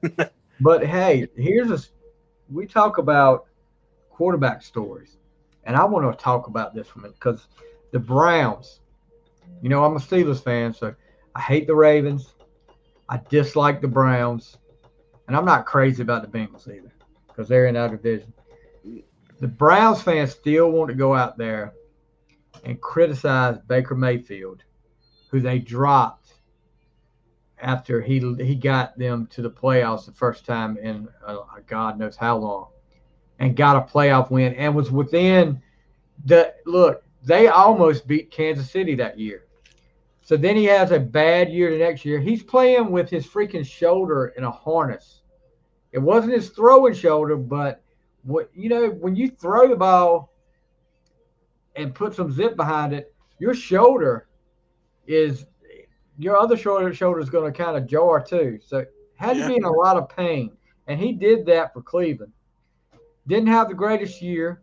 But hey, we talk about quarterback stories, and I want to talk about this one because the Browns. You know, I'm a Steelers fan, so I hate the Ravens. I dislike the Browns, and I'm not crazy about the Bengals either because they're in our division. The Browns fans still want to go out there and criticize Baker Mayfield, who they dropped after he got them to the playoffs the first time in God knows how long, and got a playoff win and was within they almost beat Kansas City that year. So then he has a bad year the next year. He's playing with his freaking shoulder in a harness. It wasn't his throwing shoulder, but when you throw the ball and put some zip behind it, your other shoulder is going to kind of jar too. So had to be in a lot of pain. And he did that for Cleveland. Didn't have the greatest year.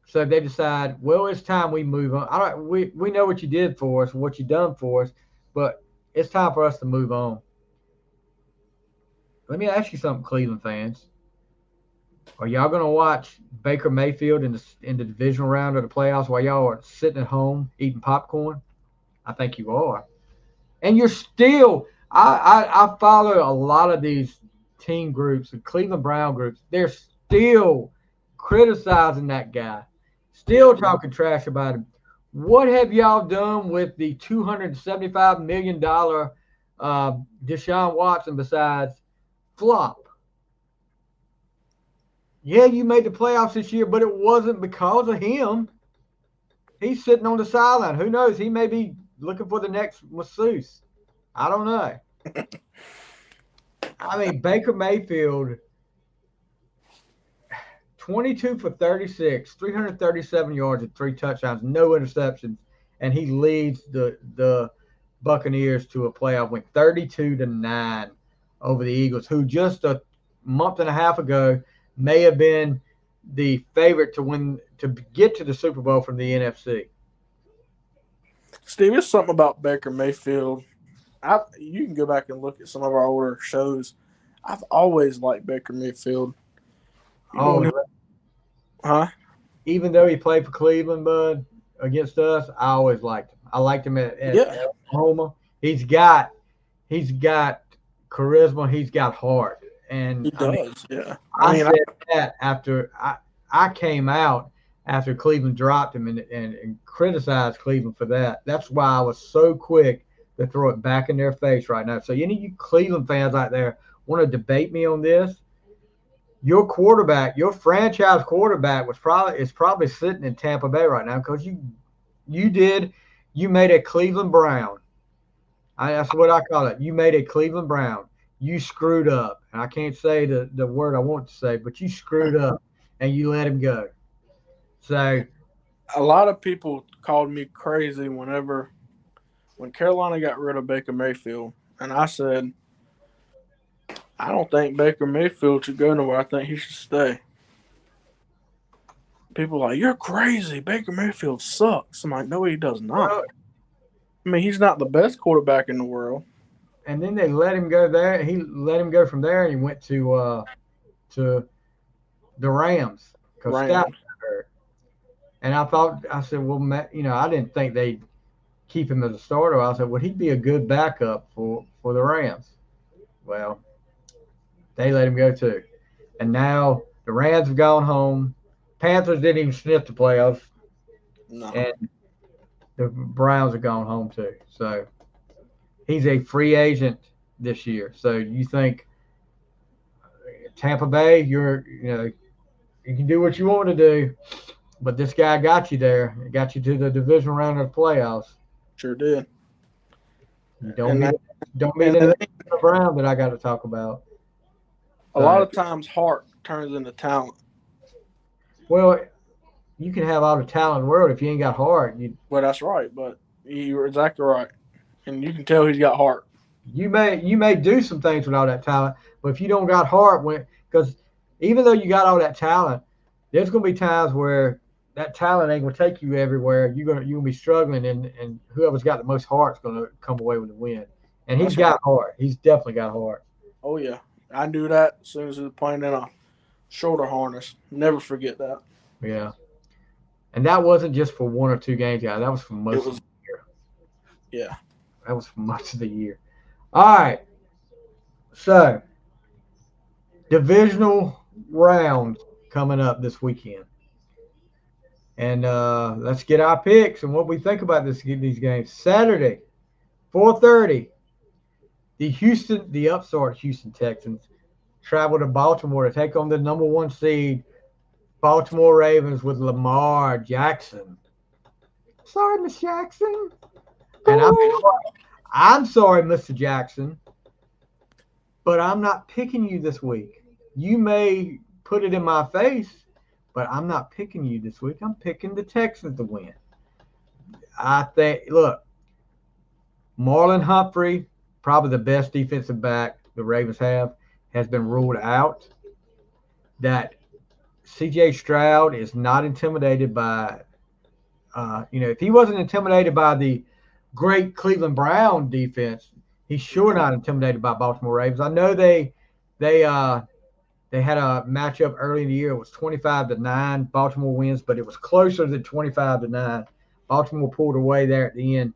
So they decide, well, it's time we move on. We know what you did for us, what you done for us, but it's time for us to move on. Let me ask you something, Cleveland fans. Are y'all going to watch Baker Mayfield in the divisional round of the playoffs while y'all are sitting at home eating popcorn? I think you are. And you're still – I follow a lot of these team groups, the Cleveland Brown groups. They're still criticizing that guy, still talking trash about him. What have y'all done with the $275 million Deshaun Watson besides flop? Yeah, you made the playoffs this year, but it wasn't because of him. He's sitting on the sideline. Who knows? He may be looking for the next masseuse. I don't know. I mean, Baker Mayfield, 22 for 36, 337 yards and 3 touchdowns, no interceptions, and he leads the Buccaneers to a playoff win, 32-9 over the Eagles, who just a month and a half ago may have been the favorite to get to the Super Bowl from the NFC. Steve, it's something about Baker Mayfield. You can go back and look at some of our older shows. I've always liked Baker Mayfield. Even though he played for Cleveland, bud, against us, I always liked him. I liked him at Oklahoma. He's got charisma. He's got heart. And he does, I said that after I came out after Cleveland dropped him and criticized Cleveland for that. That's why I was so quick to throw it back in their face right now. So any of you Cleveland fans out there want to debate me on this? Your quarterback, your franchise quarterback is probably sitting in Tampa Bay right now because you made a Cleveland Brown. That's what I call it. You made a Cleveland Brown. You screwed up. And I can't say the word I want to say, but you screwed up and you let him go. So a lot of people called me crazy when Carolina got rid of Baker Mayfield. And I said, I don't think Baker Mayfield should go nowhere. I think he should stay. People are like, you're crazy. Baker Mayfield sucks. I'm like, no, he does not. I mean, he's not the best quarterback in the world. And then they let him go there. He let him go from there, and he went to the Rams. And I said, well, Matt, I didn't think they'd keep him as a starter. I said, would he be a good backup for the Rams? Well, They let him go too. And now the Rams have gone home. Panthers didn't even sniff the playoffs. No. And the Browns have gone home too. So he's a free agent this year. So you think Tampa Bay, you can do what you want to do, but this guy got you there. It got you to the divisional round of the playoffs. Sure did. Don't be the Brown that I got to talk about. A lot of times, heart turns into talent. Well, you can have all the talent in the world if you ain't got heart. Well, that's right, but you're exactly right, and you can tell he's got heart. You may do some things with all that talent, but if you don't got heart, because even though you got all that talent, there's gonna be times where that talent ain't gonna take you everywhere. You're gonna be struggling, and whoever's got the most heart's gonna come away with the win. And he's got heart. He's definitely got heart. Oh yeah, I knew that as soon as he was playing in a shoulder harness. Never forget that. Yeah, and that wasn't just for one or two games, guys. That was for most of the year. Yeah, that was for much of the year. All right, so divisional rounds coming up this weekend. And let's get our picks and what we think about these games. Saturday, 4:30, the upstart Houston Texans travel to Baltimore to take on the number 1 seed Baltimore Ravens with Lamar Jackson. Sorry, Miss Jackson. And I'm sorry, Mr. Jackson, but I'm not picking you this week. You may put it in my face, but I'm not picking you this week. I'm picking the Texans to win. I think, look, Marlon Humphrey, probably the best defensive back the Ravens have, has been ruled out. That C.J. Stroud is not intimidated by, if he wasn't intimidated by the great Cleveland Brown defense, he's sure not intimidated by Baltimore Ravens. I know they had a matchup early in the year. It was 25-9. Baltimore wins, but it was closer than 25-9. Baltimore pulled away there at the end.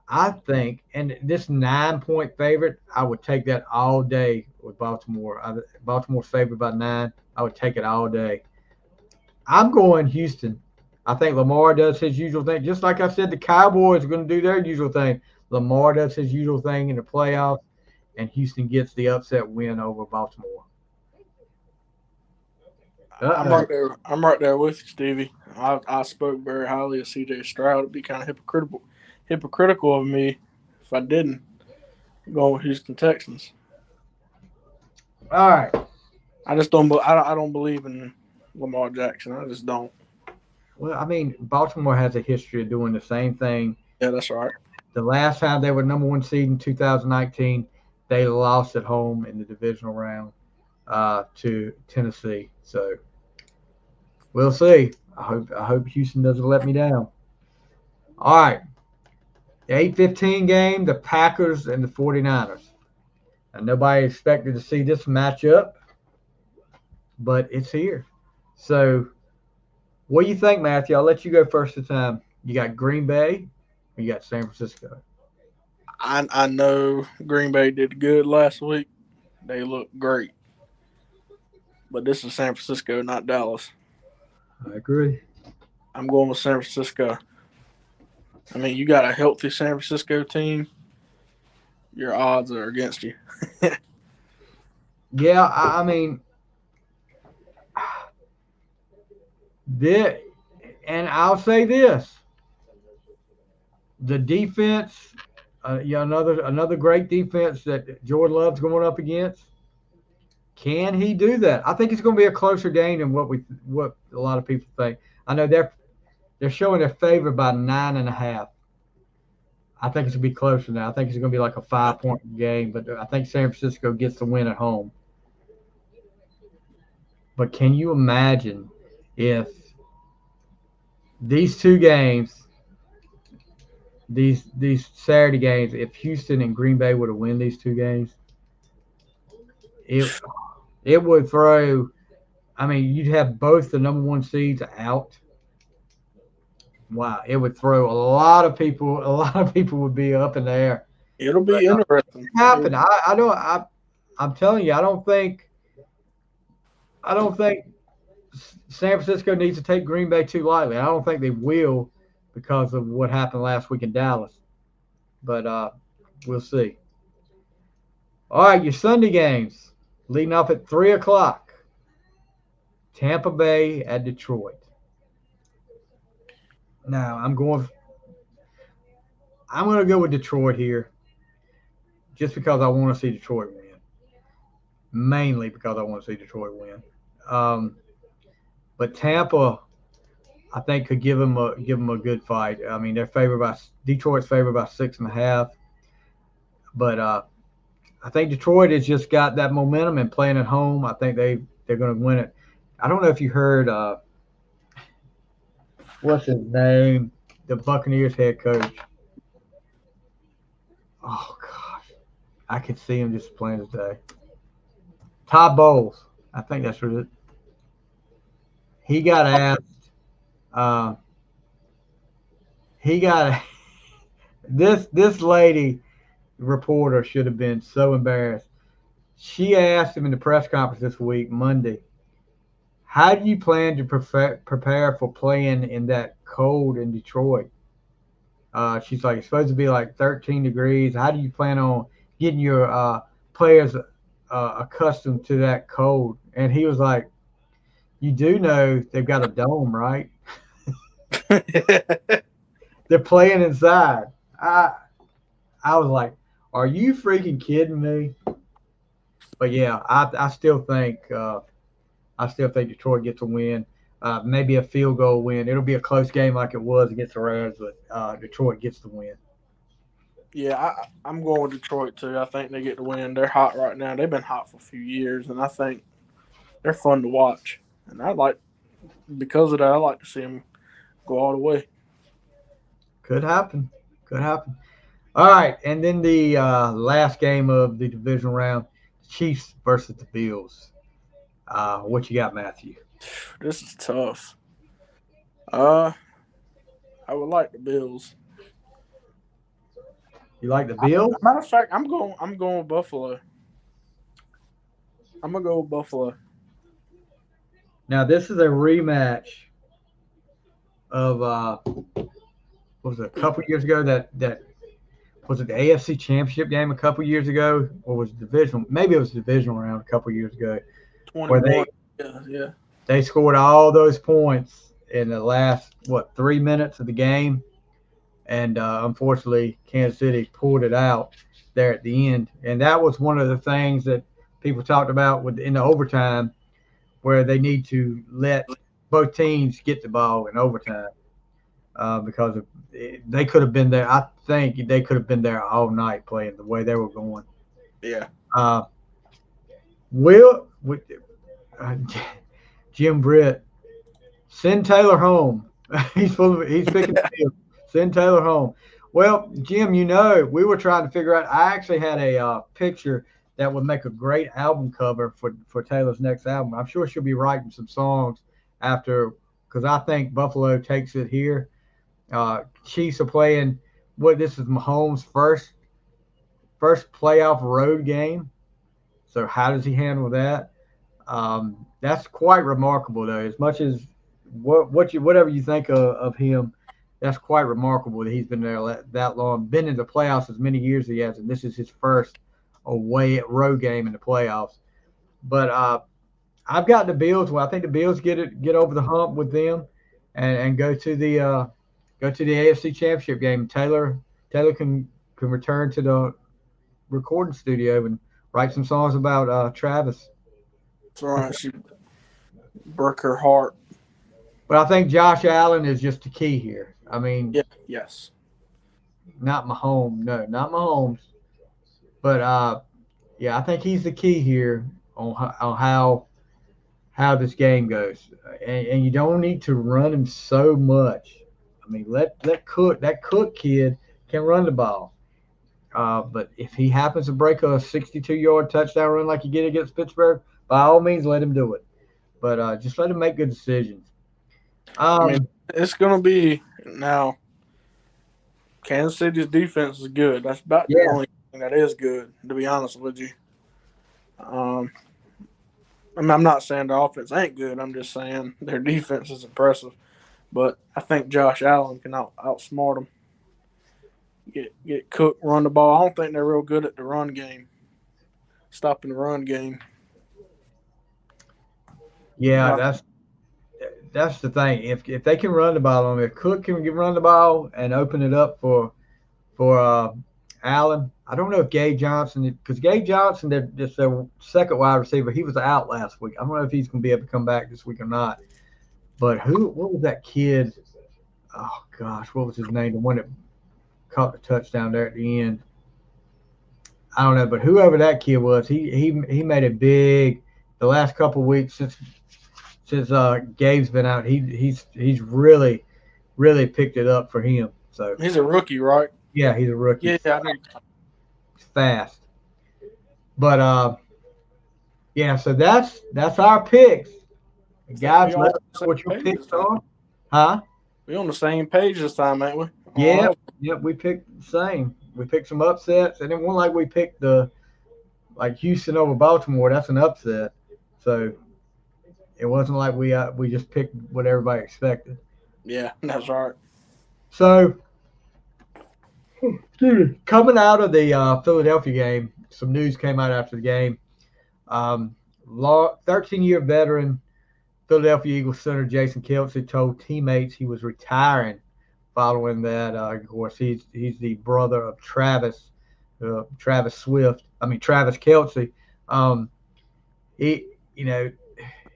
I think, and this 9-point favorite, I would take that all day with Baltimore. Baltimore's favored by 9. I would take it all day. I'm going Houston. I think Lamar does his usual thing. Just like I said, the Cowboys are going to do their usual thing. Lamar does his usual thing in the playoffs, and Houston gets the upset win over Baltimore. I'm right there with you, Stevie. I spoke very highly of C.J. Stroud. It'd be kind of hypocritical of me if I didn't go with Houston Texans. All right. I just don't. I don't believe in Lamar Jackson. I just don't. Well, I mean, Baltimore has a history of doing the same thing. Yeah, that's right. The last time they were number 1 seed in 2019, they lost at home in the divisional round to Tennessee. So we'll see. I hope Houston doesn't let me down. All right. The 8:15 game, the Packers and the 49ers. And nobody expected to see this matchup, but it's here. So what do you think, Matthew? I'll let you go first this time. You got Green Bay or you got San Francisco? I know Green Bay did good last week. They look great. But this is San Francisco, not Dallas. I agree. I'm going with San Francisco. I mean, you got a healthy San Francisco team. Your odds are against you. Yeah, I mean, and I'll say this: the defense, another great defense that Jordan Love's going up against. Can he do that? I think it's going to be a closer game than what a lot of people think. I know they're showing their favor by 9.5. I think it's going to be closer now. I think it's going to be like a 5-point game, but I think San Francisco gets the win at home. But can you imagine if these two games, these Saturday games, if Houston and Green Bay would have won these two games, it would throw. I mean, you'd have both the number 1 seeds out. Wow, it would throw a lot of people. A lot of people would be up in the air. It'll be interesting. Happen. I I'm telling you, I don't think San Francisco needs to take Green Bay too lightly. I don't think they will because of what happened last week in Dallas. But we'll see. All right, your Sunday games leading off at 3 o'clock. Tampa Bay at Detroit. Now I'm going to go with Detroit here, just because I want to see Detroit win. Mainly because I want to see Detroit win. But Tampa, I think, could give them a good fight. I mean, Detroit's favored by 6.5, but I think Detroit has just got that momentum and playing at home. I think they're going to win it. I don't know if you heard what's his name, the Buccaneers head coach. Oh gosh, I could see him just playing today. Todd Bowles, I think that's what it is. He got asked. He got this lady reporter should have been so embarrassed. She asked him in the press conference this week, Monday, how do you plan to prepare for playing in that cold in Detroit? She's like, it's supposed to be like 13 degrees. How do you plan on getting your players accustomed to that cold? And he was like, you do know they've got a dome, right? They're playing inside. I was like, are you freaking kidding me? But yeah, I still think Detroit gets a win. Maybe a field goal win. It'll be a close game like it was against the Rams, but Detroit gets the win. Yeah, I'm going with Detroit too. I think they get the win. They're hot right now. They've been hot for a few years, and I think they're fun to watch. And because of that, I like to see them go all the way. Could happen. All right, and then the last game of the divisional round, Chiefs versus the Bills. What you got, Matthew? This is tough. I would like the Bills. You like the Bills? Matter of fact, I'm going with Buffalo. I'm gonna go with Buffalo. Now this is a rematch of what was it, a couple years ago that was it the AFC Championship game a couple years ago, or was it divisional? Maybe it was divisional round a couple years ago. 21. Yeah. They scored all those points in the last 3 minutes of the game, and unfortunately Kansas City pulled it out there at the end. And that was one of the things that people talked about in the overtime, where they need to let both teams get the ball in overtime. Because they could have been there. I think they could have been there all night playing the way they were going. Yeah. Jim Britt, send Taylor home. He's picking the field. Send Taylor home. Well, Jim, we were trying to figure out. I actually had a picture that would make a great album cover for Taylor's next album. I'm sure she'll be writing some songs after, because I think Buffalo takes it here. Chiefs are playing this is Mahomes' first playoff road game. So how does he handle that? That's quite remarkable, though. As much as whatever you think of him, that's quite remarkable that he's been there that long, been in the playoffs as many years as he has, and this is his first away road game in the playoffs. But I've got the Bills. Well, I think the Bills get over the hump with them, and go to the AFC Championship game. Taylor can return to the recording studio and write some songs about Travis. That's right. She broke her heart. But I think Josh Allen is just the key here. I mean, yeah, yes, not Mahomes. No, not Mahomes. But I think he's the key here on how this game goes. And you don't need to run him so much. I mean, let Cook kid can run the ball. But if he happens to break a 62-yard touchdown run like he did against Pittsburgh, by all means, let him do it. But just let him make good decisions. I mean, it's going to be now. Kansas City's defense is good. That's about the only thing that is good, to be honest with you. I mean, I'm not saying their offense ain't good. I'm just saying their defense is impressive. But I think Josh Allen can outsmart them. Get Cook, run the ball. I don't think they're real good at the run game, stopping the run game. Yeah, that's the thing. If they can run the ball on him, if Cook can run the ball and open it up for Allen, I don't know if Gabe Johnson, because Gabe Johnson, that's their second wide receiver. He was out last week. I don't know if he's going to be able to come back this week or not. But what was that kid? Oh gosh, what was his name? The one that caught the touchdown there at the end. I don't know, but whoever that kid was, he made it big the last couple of weeks since Gabe's been out. He's really picked it up for him. So he's a rookie, right? Yeah, he's a rookie. Yeah, I know. He's fast. But yeah, so that's our picks. Guys, let us know what your picks are. Huh? We on the same page this time, ain't we? Yeah, we picked the same. We picked some upsets, and it wasn't like we picked like Houston over Baltimore. That's an upset. So it wasn't like we just picked what everybody expected. Yeah, that's right. So coming out of the Philadelphia game, some news came out after the game. 13-year veteran Philadelphia Eagles center Jason Kelce told teammates he was retiring following that. Of course, he's the brother of Travis Kelce.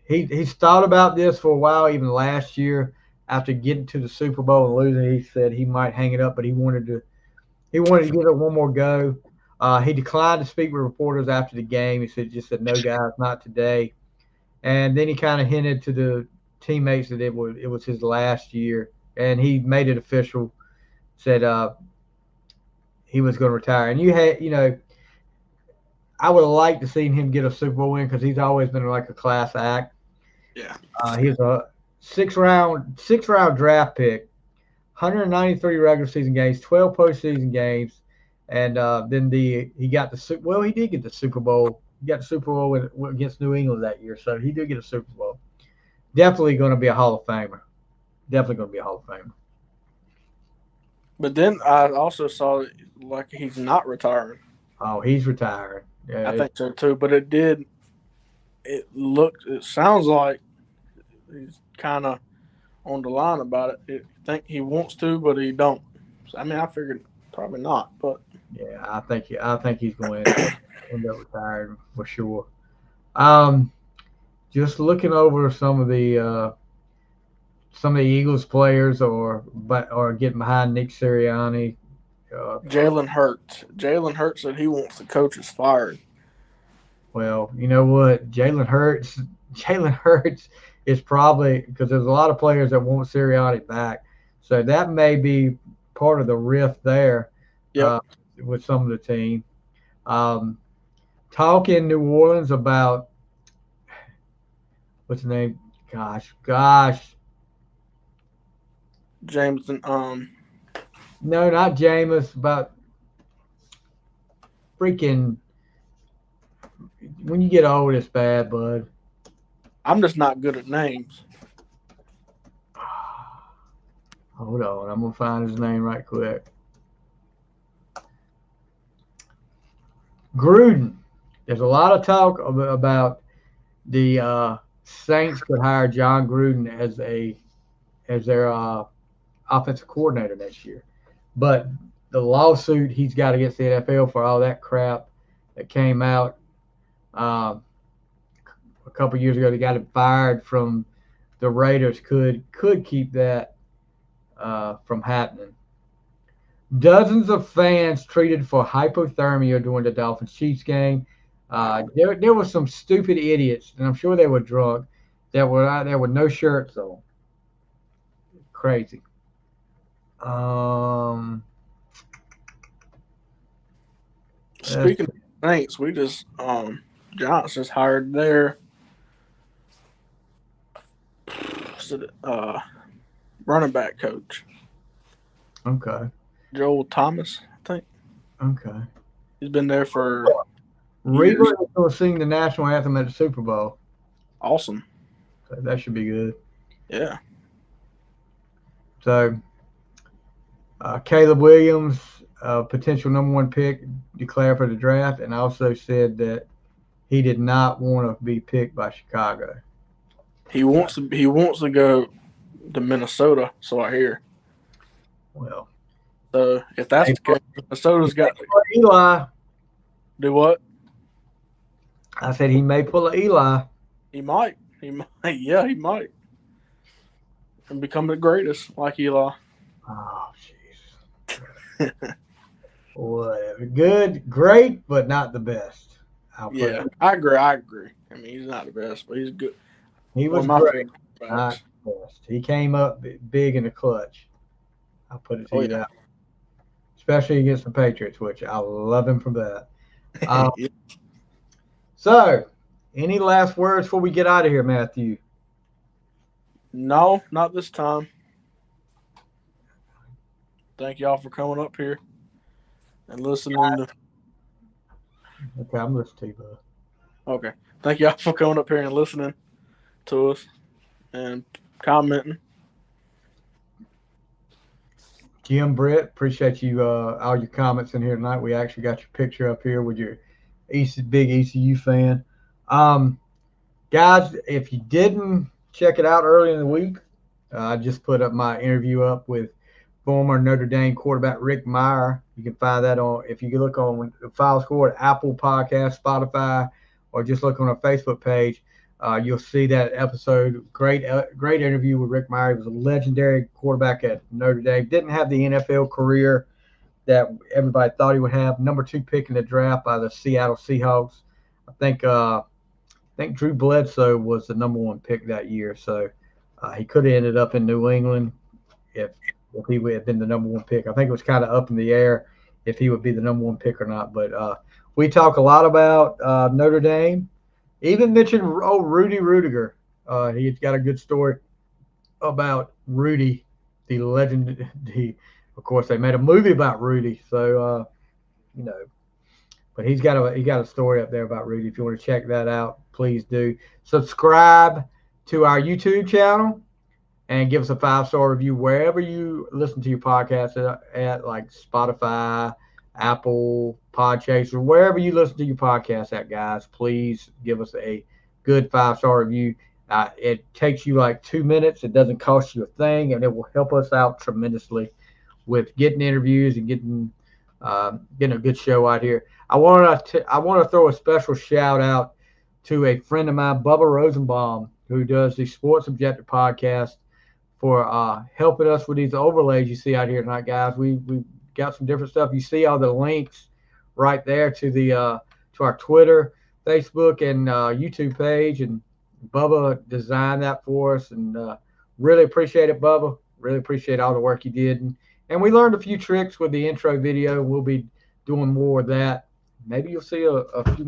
He's thought about this for a while. Even last year, after getting to the Super Bowl and losing, he said he might hang it up, but he wanted to give it one more go. He declined to speak with reporters after the game. He said, "No, guys, not today." And then he kind of hinted to the teammates that it was his last year, and he made it official. Said he was going to retire. And I would have liked to seen him get a Super Bowl win because he's always been like a class act. Yeah. He was a six round draft pick, 193 regular season games, 12 postseason games, and then he did get the Super Bowl. He got the Super Bowl against New England that year, so he did get a Super Bowl. Definitely going to be a Hall of Famer. But then I also saw like he's not retiring. Oh, he's retiring. Yeah, I think so too. But it sounds like he's kind of on the line about it. I think he wants to, but he don't. So, I mean, I figured probably not, but yeah, I think he's going to end up retiring for sure. Just looking over some of the Eagles players or getting behind Nick Sirianni. Jalen Hurts said he wants the coaches fired. Well, you know what? Jalen Hurts is probably, because there's a lot of players that want Sirianni back. So that may be part of the rift there with some of the team. Talk in New Orleans about, what's the name? Gosh. Jameson. No, not Jameis, about freaking, when you get old, it's bad, bud. I'm just not good at names. Hold on. I'm going to find his name right quick. Gruden. There's a lot of talk about the Saints could hire John Gruden as their offensive coordinator next year. But the lawsuit he's got against the NFL for all that crap that came out a couple years ago, they got him fired from the Raiders, could keep that from happening. Dozens of fans treated for hypothermia during the Dolphins-Chiefs game. There were some stupid idiots, and I'm sure they were drunk, that were out there with no shirts on. Crazy. Speaking of Saints, we just Giants just hired their running back coach. Okay. Joel Thomas, I think. Okay. He's been there for Reba is going to sing the national anthem at the Super Bowl. Awesome. So that should be good. Yeah. So, Caleb Williams, potential number 1 pick, declared for the draft, and also said that he did not want to be picked by Chicago. He wants to go to Minnesota, so I hear. Well, so if that's the case, Minnesota's got Eli. Do what? I said he may pull a Eli. He might. Yeah, he might. And become the greatest, like Eli. Oh, jeez. Whatever. Good, great, but not the best. Yeah, I agree. I mean, he's not the best, but he's good. He was great. Not the best. He came up big in the clutch. I'll put it to you that. Especially against the Patriots, which I love him for that. Yeah. So, any last words before we get out of here, Matthew? No, not this time. Thank y'all for coming up here and listening to. Okay, I'm listening to you, bud. Okay. Thank y'all for coming up here and listening to us and commenting. Jim, Britt, appreciate you all your comments in here tonight. We actually got your picture up here with your big ECU fan. Guys, if you didn't check it out early in the week, I just put up my interview up with former Notre Dame quarterback Rick Meyer. You can find that if you look on the Final Score at Apple Podcast, Spotify, or just look on our Facebook page. You'll see that episode. Great interview with Rick Meyer. He was a legendary quarterback at Notre Dame. Didn't have the NFL career that everybody thought he would have. Number 2 pick in the draft by the Seattle Seahawks. I think Drew Bledsoe was the number 1 pick that year. So he could have ended up in New England if he would have been the number 1 pick. I think it was kind of up in the air if he would be the number 1 pick or not. But we talk a lot about Notre Dame. Even mentioned Rudy Rudiger. He's got a good story about Rudy, the legend. Of course, they made a movie about Rudy, so But he's got a story up there about Rudy. If you want to check that out, please do. Subscribe to our YouTube channel and give us a 5-star review wherever you listen to your podcast at, like Spotify, Apple Podchaser, wherever you listen to your podcast at, guys. Please give us a good 5-star review. It takes you like 2 minutes. It doesn't cost you a thing, and it will help us out tremendously with getting interviews and getting a good show out here. I want to throw a special shout out to a friend of mine, Bubba Rosenbaum, who does the Sports Objective podcast, for helping us with these overlays you see out here tonight, guys. We got some different stuff. You see all the links right there to to our Twitter, Facebook, and YouTube page, and Bubba designed that for us, and really appreciate it, Bubba. Really appreciate all the work you did, and we learned a few tricks with the intro video. We'll be doing more of that. Maybe you'll see a few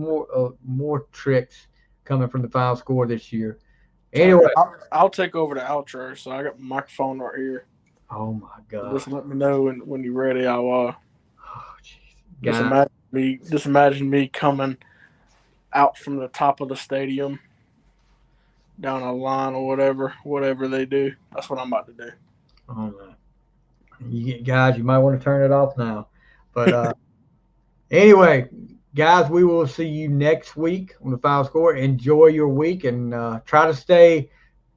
more tricks coming from the Final Score this year. Anyway, I'll take over the outro. So I got my microphone right here. Oh my God! Just let me know when you're ready. I'll oh, just imagine me coming out from the top of the stadium down a line or whatever they do. That's what I'm about to do. Oh man, guys, you might want to turn it off now. But anyway, guys, we will see you next week on the Final Score. Enjoy your week and try to stay.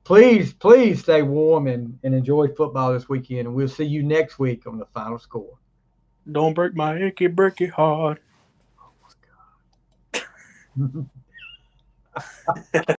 Please stay warm and enjoy football this weekend. And we'll see you next week on the Final Score. Don't break my achy, breaky heart. Oh, my God.